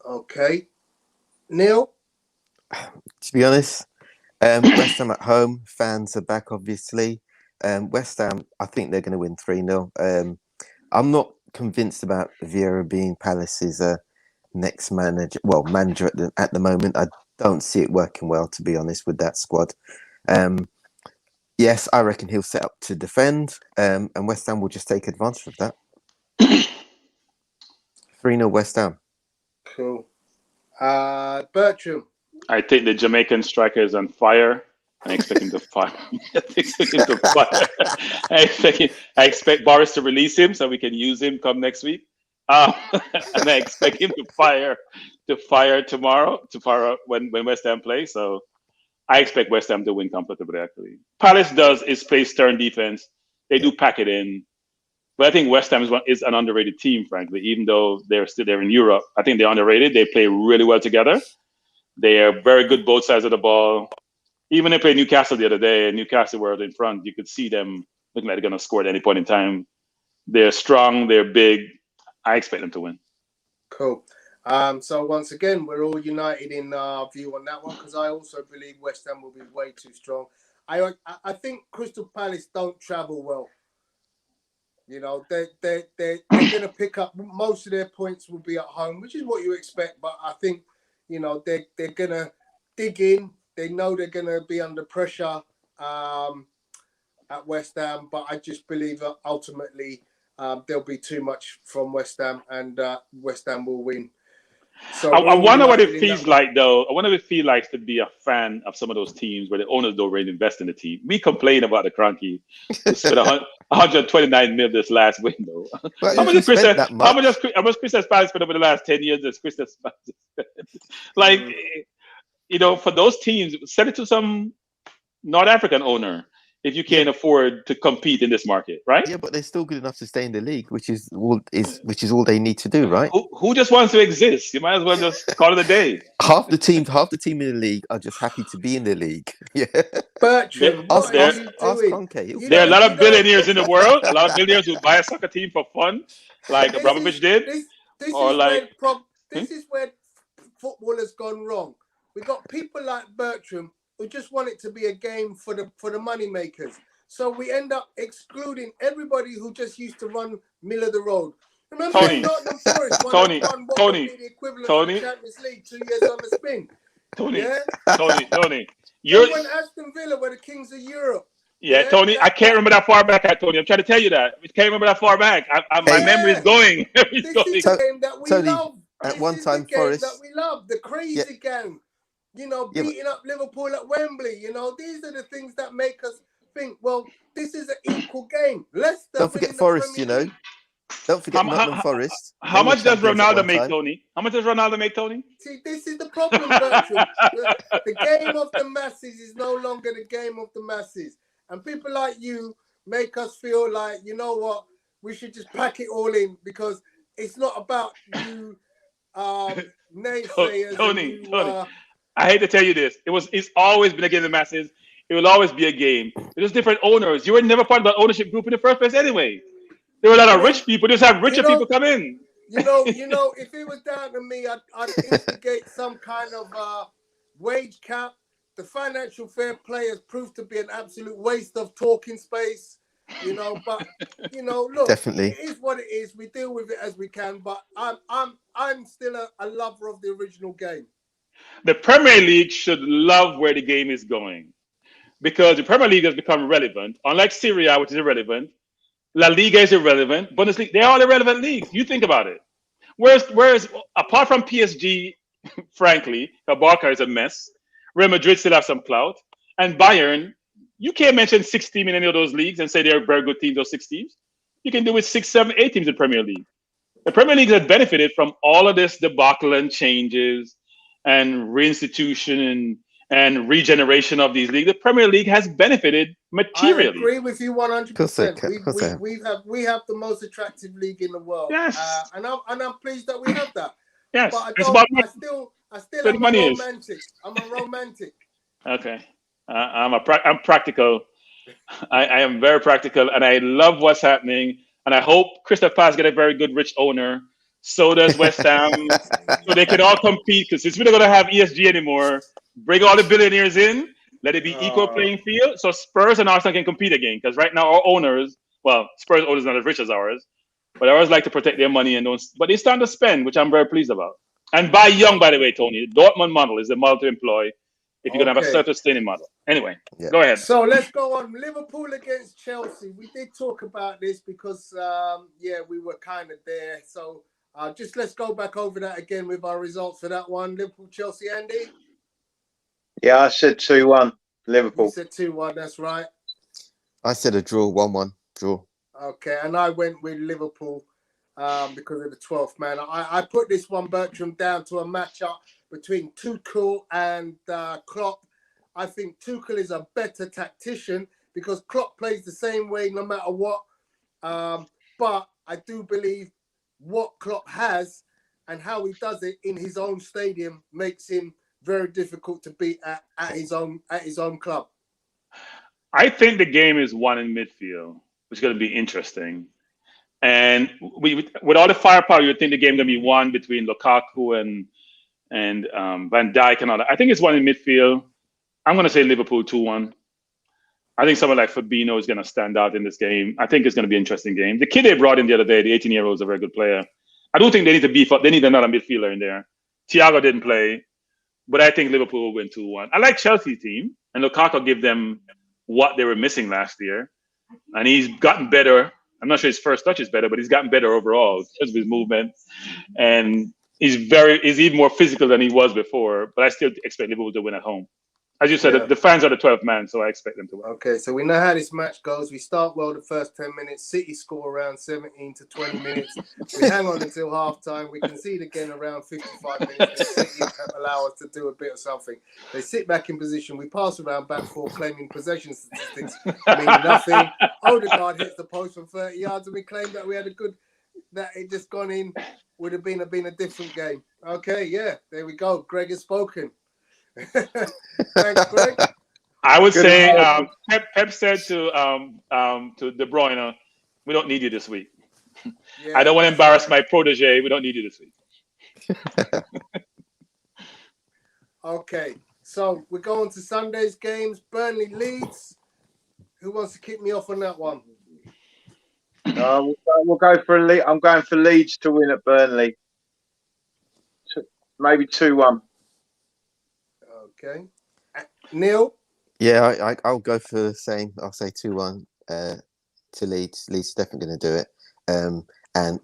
Okay, Neil. To be honest, West Ham at home, fans are back, obviously. West Ham, I think they're going to win 3-0. I'm not convinced about Vieira being Palace's next manager. Well, manager at the moment. I don't see it working well, to be honest, with that squad. Yes, I reckon he'll set up to defend, and West Ham will just take advantage of that. 3-0 West Ham. Cool. Bertram. I think the Jamaican striker is on fire. I expect him to fire. I expect Boris to release him so we can use him come next week. And I expect him to fire tomorrow when West Ham play. So I expect West Ham to win comfortably. Actually, Palace is play stern defense. They do pack it in, but I think West Ham is an underrated team. Frankly, even though they're still there in Europe, I think they're underrated. They play really well together. They are very good both sides of the ball. Even they played Newcastle the other day, and Newcastle were in front. You could see them looking like they're going to score at any point in time. They're strong. They're big. I expect them to win. Cool. So once again, we're all united in our view on that one because I also believe West Ham will be way too strong. I think Crystal Palace don't travel well. You know, they're going to pick up most of their points will be at home, which is what you expect. But I think, you know, they're going to dig in they know they're going to be under pressure at West Ham, but I just believe that ultimately there'll be too much from West Ham, and West Ham will win. So I wonder what it United in feels that- like, though. I wonder what it feels like to be a fan of some of those teams where the owners don't really invest in the team. We complain about the Cronky. We spent 129 mil this last window. Well, How if much you has Chris? spent that How much, much Chris España spent over the last 10 years? As Chris España spent? Like, you know, for those teams, send it to some North African owner if you can't afford to compete in this market, right? yeah, but they're still good enough to stay in the league, which is all they need to do, right? Who just wants to exist? You might as well just call it a day. Half the team in the league are just happy to be in the league. Yeah, Bertram, ask what are you doing? Conke. You There are a lot know- of billionaires in the world. A lot of billionaires who buy a soccer team for fun, like This Abramovich is- did. This Or is like- this is where football has gone wrong. We got people like Bertram who just want it to be a game for the money makers. So we end up excluding everybody who just used to run middle of the road. Remember, Tony. Nottingham Forest won Tony. what Tony. would be the equivalent Tony. of the Champions League 2 years on the spin. Tony, Yeah, Tony, you you're when Aston Villa were the kings of Europe. yeah, Tony. I can't remember that far back, Tony. I'm trying to tell you that. I can't remember that far back. My Hey. memory is going. It's This going. is the game that we Tony, love. at This one is time, the game Forest- that we love. The crazy game. You know, Yeah, but- beating up Liverpool at Wembley. You know, these are the things that make us think, well, this is an equal game. Leicester Don't forget winning the Forest, Premier you know. League. Don't forget How- Nottingham how- Forest. How They were much does champions at Ronaldo one make, time. Tony? How much does Ronaldo make, Tony? See, this is the problem, Bertram. The game of the masses is no longer the game of the masses. And people like you make us feel like, you know what, we should just pack it all in, because it's not about you naysayers. Tony, and you, Tony. I hate to tell you this. It's always been a game of the masses. It will always be a game. There's different owners. You were never part of the ownership group in the first place anyway. There were a lot of rich people. Just have richer people come in. You know, if it was down to me, I'd instigate some kind of wage cap. The financial fair play has proved to be an absolute waste of talking space. You know, but you know, look, Definitely. it is what it is. We deal with it as we can. But I'm still a lover of the original game. The Premier League should love where the game is going, because the Premier League has become relevant. Unlike Serie A, which is irrelevant, La Liga is irrelevant. Bundesliga, they're all irrelevant leagues. You think about it. Whereas apart from PSG, frankly, Barca is a mess. Real Madrid still have some clout, and Bayern. You can't mention 6 teams in any of those leagues and say they're very good teams, those 6 teams. You can do it 6, 7, 8 teams in the Premier League. The Premier League has benefited from all of this debacle and changes and reinstitution and regeneration of these leagues. The Premier League has benefited I materially. agree with you 100%. Of course I have. We have the most attractive league in the world. Yes. And I'm pleased that we have that. Yes, But it's about I still where the am money a is. romantic. I'm a romantic. Okay. I'm practical. I am very practical, and I love what's happening. And I hope Crystal Palace get a very good rich owner. So does West Ham, so they can all compete. Because since we're not going to have ESG anymore, bring all the billionaires in. Let it be equal playing field, so Spurs and Arsenal can compete again. Because right now our owners, well, Spurs owners are not as rich as ours, but ours like to protect their money and don't. But they stand to spend, which I'm very pleased about. And buy young, by the way, Tony. The Dortmund model is the model to employ if you're going to have a Okay. self-sustaining model. Anyway, Yeah. go ahead. So let's go on. Liverpool against Chelsea. We did talk about this because, we were kind of there. So just let's go back over that again with our results for that one. Liverpool, Chelsea, Andy. Yeah, I said 2-1 You Liverpool. said 2-1. That's right. I said a draw, 1-1 draw. Okay, and I went with Liverpool because of the 12th man. I put this one, Bertram, down to a matchup between Tuchel and Klopp. I think Tuchel is a better tactician because Klopp plays the same way no matter what. But I do believe what Klopp has and how he does it in his own stadium makes him very difficult to beat at his own club. I think the game is won in midfield, which is going to be interesting. And with all the firepower, you would think the game is going to be won between Lukaku and Van Dijk and all that. I think it's won in midfield. I'm going to say Liverpool 2-1. I think someone like Fabinho is going to stand out in this game. I think it's going to be an interesting game. The kid they brought in the other day, the 18-year-old, is a very good player. I don't think they need to beef up. They need another midfielder in there. Thiago didn't play. but I think Liverpool will win 2-1. I like Chelsea's team, and Lukaku give them what they were missing last year, and he's gotten better. I'm not sure his first touch is better, but he's gotten better overall because of his movement, and he's even more physical than he was before. But I still expect Liverpool to win at home. As you said, Yeah. the fans are the 12th man, so I expect them to win. Okay, so we know how this match goes. We start well the first 10 minutes. City score around 17 to 20 minutes. We hang on until half-time. We concede again around 55 minutes. And City allow us to do a bit of something. They sit back in position. We pass around back four, claiming possession statistics mean nothing. Odegaard hits the post from 30 yards, and we claim that we had that it just gone in, would have been a different game. Okay, yeah, there we go. Greg has spoken. Thanks, Greg. I would say Pep said to De Bruyne, "We don't need you this week. Yeah, I don't want to embarrass my protege. We don't need you this week." Okay, so we're going to Sunday's games. Burnley Leeds. Who wants to kick me off on that one? We'll go for Leeds. I'm going for Leeds to win at Burnley. Maybe 2-1. Okay, Neil. Yeah, I'll go for the same. I'll say 2-1 to Leeds. Leeds are definitely going to do it. And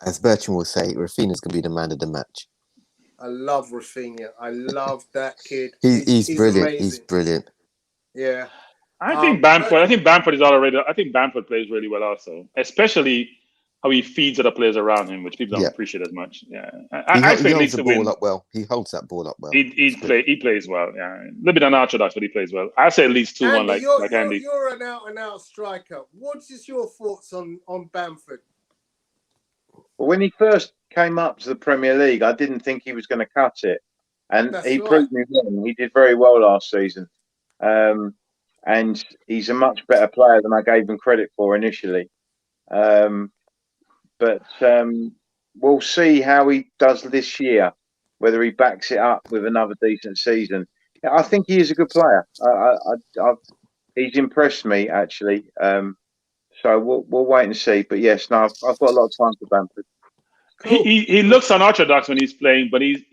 as Bertrand will say, Rafinha's going to be the man of the match. I love Rafinha. I love that kid. He's brilliant. Amazing. He's brilliant. Yeah. I think Bamford is already. I think Bamford plays really well also, especially how he feeds other players around him, which people don't appreciate as much. Yeah, I expect Leeds to win. He holds the ball up well. He holds that ball up well. He plays well. Yeah, a little bit unorthodox, but he plays well. I say at least 2-1, like Andy. You're an out striker. What's just your thoughts on Bamford? Well, when he first came up to the Premier League, I didn't think he was going to cut it, and proved me wrong. He did very well last season, and he's a much better player than I gave him credit for initially. But we'll see how he does this year, whether he backs it up with another decent season. I think he is a good player. He's impressed me, actually. So we'll wait and see. But yes, no, I've got a lot of time for Bamford. Cool. He looks unorthodox when he's playing, but he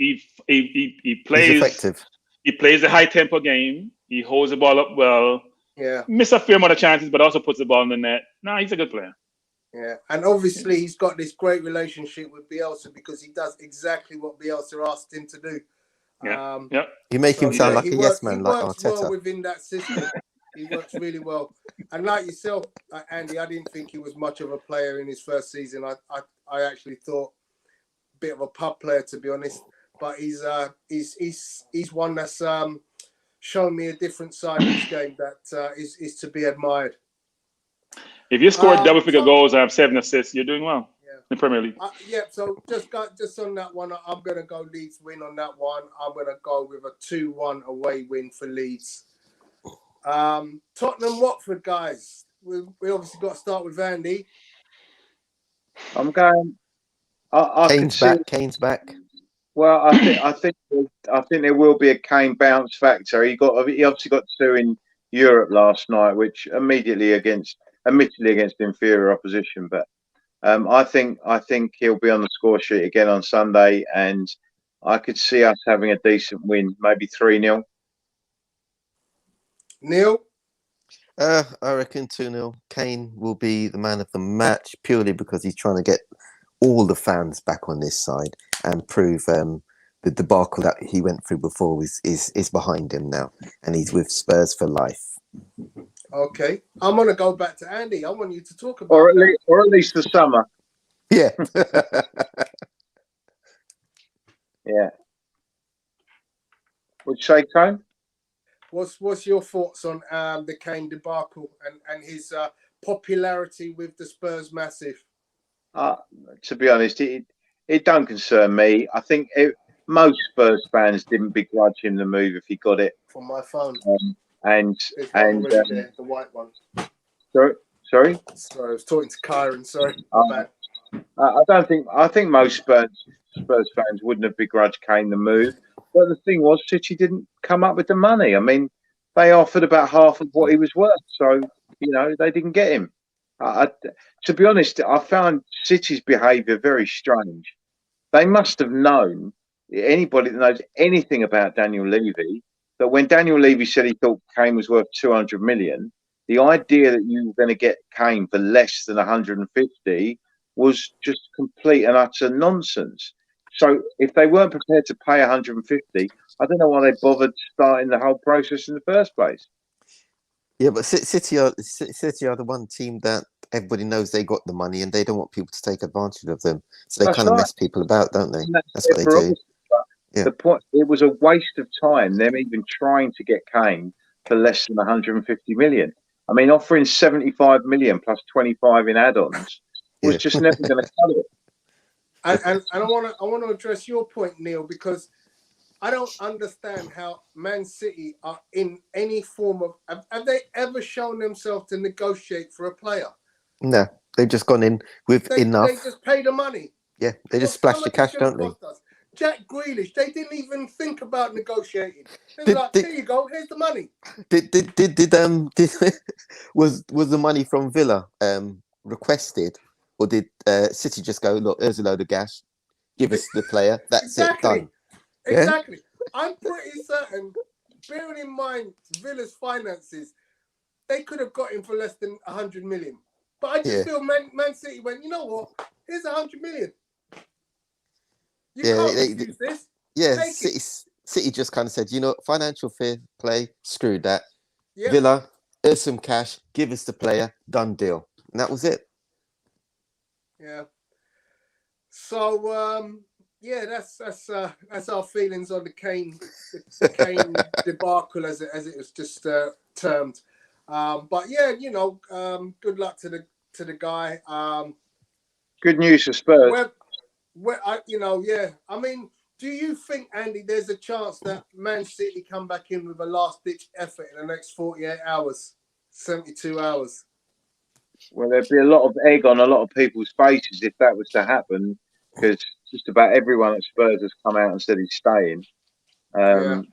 plays he's effective. He plays a high tempo game. He holds the ball up well. Yeah. Miss a fair amount of chances, but also puts the ball in the net. No, he's a good player. Yeah, and obviously he's got this great relationship with Bielsa because he does exactly what Bielsa asked him to do. Yeah, You make him sound like a yes man, like Arteta. He works well within that system. He works really well. And like yourself, Andy, I didn't think he was much of a player in his first season. I actually thought a bit of a pub player, to be honest. But he's one that's shown me a different side of this game that is to be admired. If you score double-figure goals and have 7 assists, you're doing well in the Premier League. So just on that one, I'm going to go Leeds win on that one. I'm going to go with a 2-1 away win for Leeds. Tottenham Watford, guys. We obviously got to start with Andy. I'm going. Kane's back. Well, I think there will be a Kane bounce factor. He obviously got 2 in Europe last night, which admittedly against inferior opposition, but I think he'll be on the score sheet again on Sunday, and I could see us having a decent win, maybe 3-0. Neil? I reckon 2-0. Kane will be the man of the match purely because he's trying to get all the fans back on this side and prove the debacle that he went through before is behind him now, and he's with Spurs for life. Okay, I'm going to go back to Andy. I want you to talk about or at least the summer. Yeah. Yeah. Would you say, Kane? What's your thoughts on the Kane debacle and his popularity with the Spurs massive? To be honest, it don't concern me. I think most Spurs fans didn't begrudge him the move if he got it. From my phone. The white one. Sorry, I was talking to Kyron. Sorry. I think most Spurs fans wouldn't have begrudged Kane the move. But the thing was, City didn't come up with the money. I mean, they offered about half of what he was worth, so they didn't get him. To be honest, I found City's behaviour very strange. They must have known anybody that knows anything about Daniel Levy, that when Daniel Levy said he thought Kane was worth 200 million, the idea that you were going to get Kane for less than 150 was just complete and utter nonsense. So if they weren't prepared to pay 150, I don't know why they bothered starting the whole process in the first place. Yeah, but City are the one team that everybody knows they got the money and they don't want people to take advantage of them. So they That's kind of right. mess people about, don't they? And That's what they their do. But Yeah. the point, it was a waste of time, them even trying to get Kane for less than 150 million. I mean, offering 75 million plus 25 in add-ons was Yeah. just never going to cut it. And I want to address your point, Neil, because I don't understand how Man City are in any form of. Have they ever shown themselves to negotiate for a player? No, they've just gone in with enough. They just pay the money. Yeah, they just Well, splash the cash, don't they? Jack Grealish, they didn't even think about negotiating. They were Did- like, did- here you go, here's the money. Did was the money from Villa requested, or did City just go, look, there's a load of cash, give us the player, that's it, done? Yeah? Exactly. I'm pretty certain, bearing in mind Villa's finances, they could have got him for less than 100 million. But I just feel Man City went, you know what? Here's 100 million. You can't refuse this. Yeah, Take City just kind of said, you know, financial fair play, screw that. Yep. Villa, here's some cash, give us the player, done deal. And that was it. Yeah. So yeah, that's our feelings on the Kane debacle as it was just termed. But yeah, you know, good luck to the guy. Good news for Spurs. I mean, do you think, Andy, there's a chance that Man City come back in with a last-ditch effort in the next 48 hours, 72 hours? Well, there'd be a lot of egg on a lot of people's faces if that was to happen, because just about everyone at Spurs has come out and said he's staying. So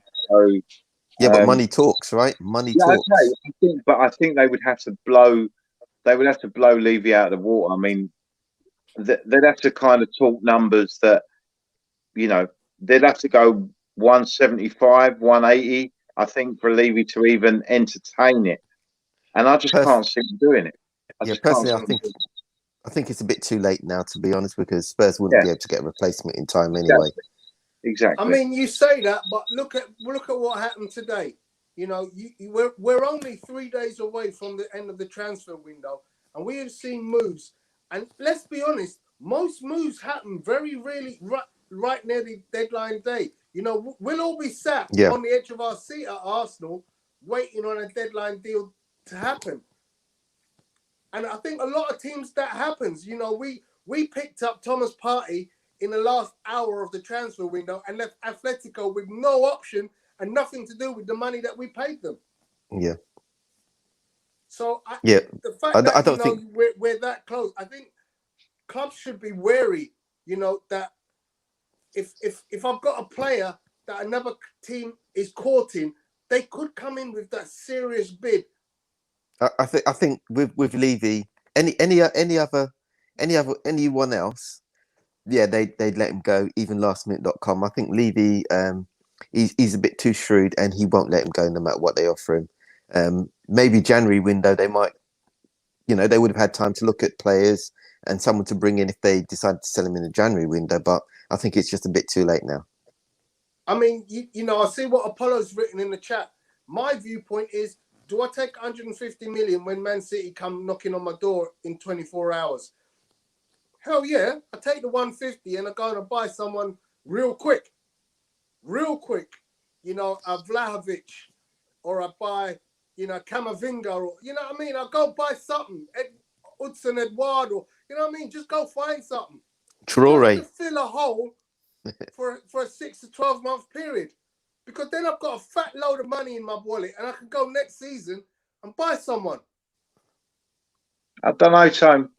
yeah, but money talks, right? Money talks. Okay. I think they would have to blow. They would have to blow Levy out of the water. I mean, they'd have to kind of talk numbers that, you know, they'd have to go 175, 180, I think, for Levy to even entertain it. And I just can't see him doing it. Personally, I think it's a bit too late now, to be honest, because Spurs wouldn't be able to get a replacement in time anyway. Exactly. I mean, you say that, but look at what happened today. You know, we're only 3 days away from the end of the transfer window, and we have seen moves. And let's be honest, most moves happen very rarely right near the deadline day. You know, we'll all be sat on the edge of our seat at Arsenal, waiting on a deadline deal to happen. And I think a lot of teams that happens. You know, we picked up Thomas Partey in the last hour of the transfer window and left Atletico with no option and nothing to do with the money that we paid them. Yeah. So the fact that I don't think we're that close, I think clubs should be wary. You know, that if I've got a player that another team is courting, they could come in with that serious bid. I think with Levy, anyone else, they'd let him go, even lastminute.com. I think Levy, he's a bit too shrewd and he won't let him go no matter what they offer him. Maybe January window, they might, you know, they would have had time to look at players and someone to bring in if they decided to sell him in the January window, but I think it's just a bit too late now. I mean, you know, I see what Apollo's written in the chat. My viewpoint is, do I take 150 million when Man City come knocking on my door in 24 hours? Hell yeah, I take the 150 and I go and buy someone real quick. You know, a Vlahovic, or I buy, you know, Camavinga, or, you know what I mean? I go buy something, Hudson Eduardo, you know what I mean? Just go find something. Traore. To fill a hole for a 6 to 12 month period. Because then I've got a fat load of money in my wallet and I can go next season and buy someone. I don't know, Tom.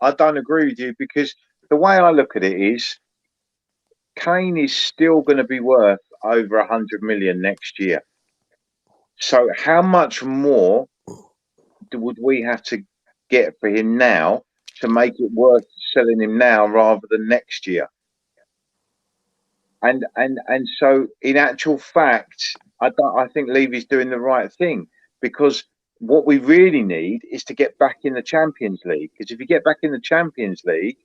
I don't agree with you, because the way I look at it is Kane is still going to be worth over 100 million next year. So how much more would we have to get for him now to make it worth selling him now rather than next year? And so in actual fact, I think Levy's doing the right thing, because what we really need is to get back in the Champions League. Because if you get back in the Champions League,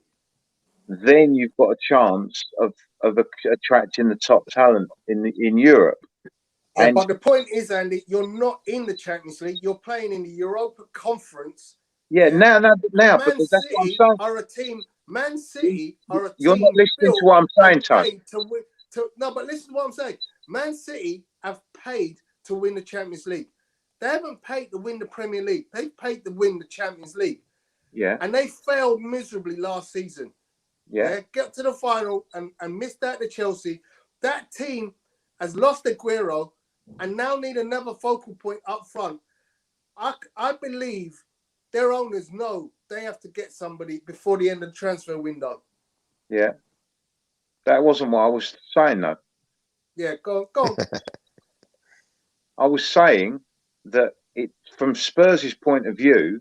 then you've got a chance of attracting the top talent in Europe. Yeah, And but the point is, Andy, you're not in the Champions League. You're playing in the Europa Conference. yeah, now, Man because that's what I'm City saying. are a team. Man City are a team. You're not listening to built what I'm saying, and Tony. paid to win. No, but listen to what I'm saying. Man City have paid to win the Champions League. They haven't paid to win the Premier League. They've paid to win the Champions League. Yeah, And they failed miserably last season. yeah. Get to the final and missed out to Chelsea. That team has lost Aguero and now need another focal point up front. I believe their owners know they have to get somebody before the end of the transfer window. Yeah, that wasn't what I was saying, though. Yeah, go on. I was saying that from Spurs' point of view,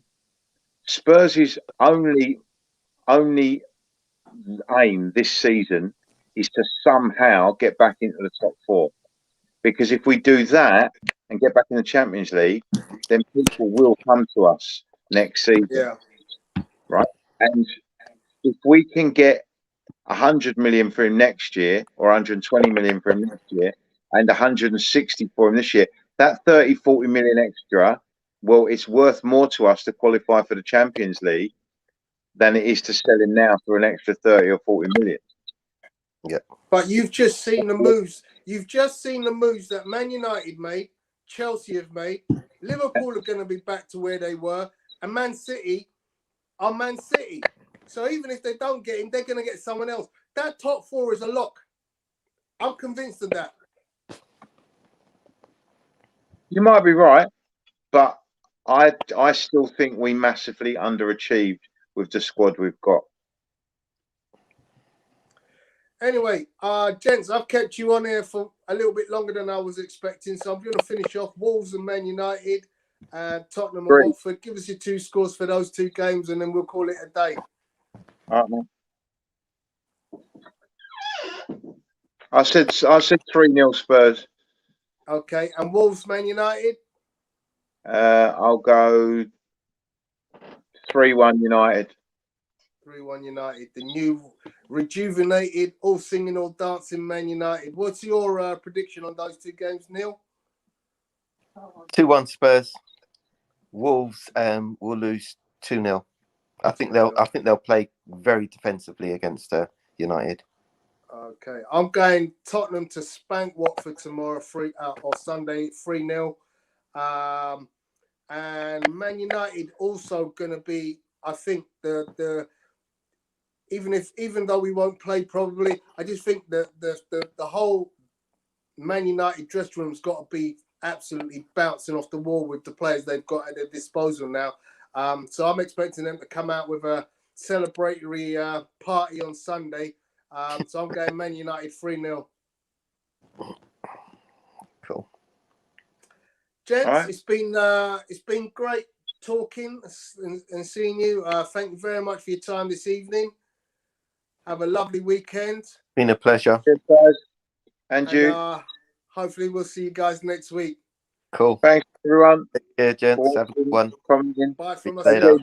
Spurs' only aim this season is to somehow get back into the top four. Because if we do that and get back in the Champions League, then people will come to us next season. Yeah. Right? And if we can get 100 million for him next year, or 120 million for him next year, and 160 for him this year, that 30, 40 million extra, well, it's worth more to us to qualify for the Champions League than it is to sell him now for an extra 30 or 40 million. Yeah. But you've just seen the moves. You've just seen the moves that Man United made, Chelsea have made. Liverpool are going to be back to where they were, and Man City are Man City. So even if they don't get him, they're going to get someone else. That top four is a lock. I'm convinced of that. You might be right, but I still think we massively underachieved with the squad we've got. Anyway, gents, I've kept you on here for a little bit longer than I was expecting, so I'm going to finish off Wolves and Man United, Tottenham and Watford. Give us your two scores for those two games, and then we'll call it a day. All right, man. I said 3-0 Spurs. Okay, and Wolves, Man United? I'll go 3-1 United. 3-1 United. The new rejuvenated, all singing, all dancing Man United. What's your prediction on those two games, Neil? 2-1 Spurs. Wolves will lose 2-0. I think they'll play very defensively against United. Okay, I'm going Tottenham to spank Watford tomorrow, or Sunday, 3-0. And Man United also going to be, I think even though we won't play probably, I just think that the whole Man United dressing room's got to be absolutely bouncing off the wall with the players they've got at their disposal now. So I'm expecting them to come out with a celebratory party on Sunday. So I'm going Man United 3-0. Cool. Gents, right. It's been great talking and seeing you. Thank you very much for your time this evening. Have a lovely weekend. Been a pleasure. Cheers, guys. And you. Hopefully we'll see you guys next week. Cool. Thanks, everyone. Take care, gents. Have a good one. Bye from us. Later.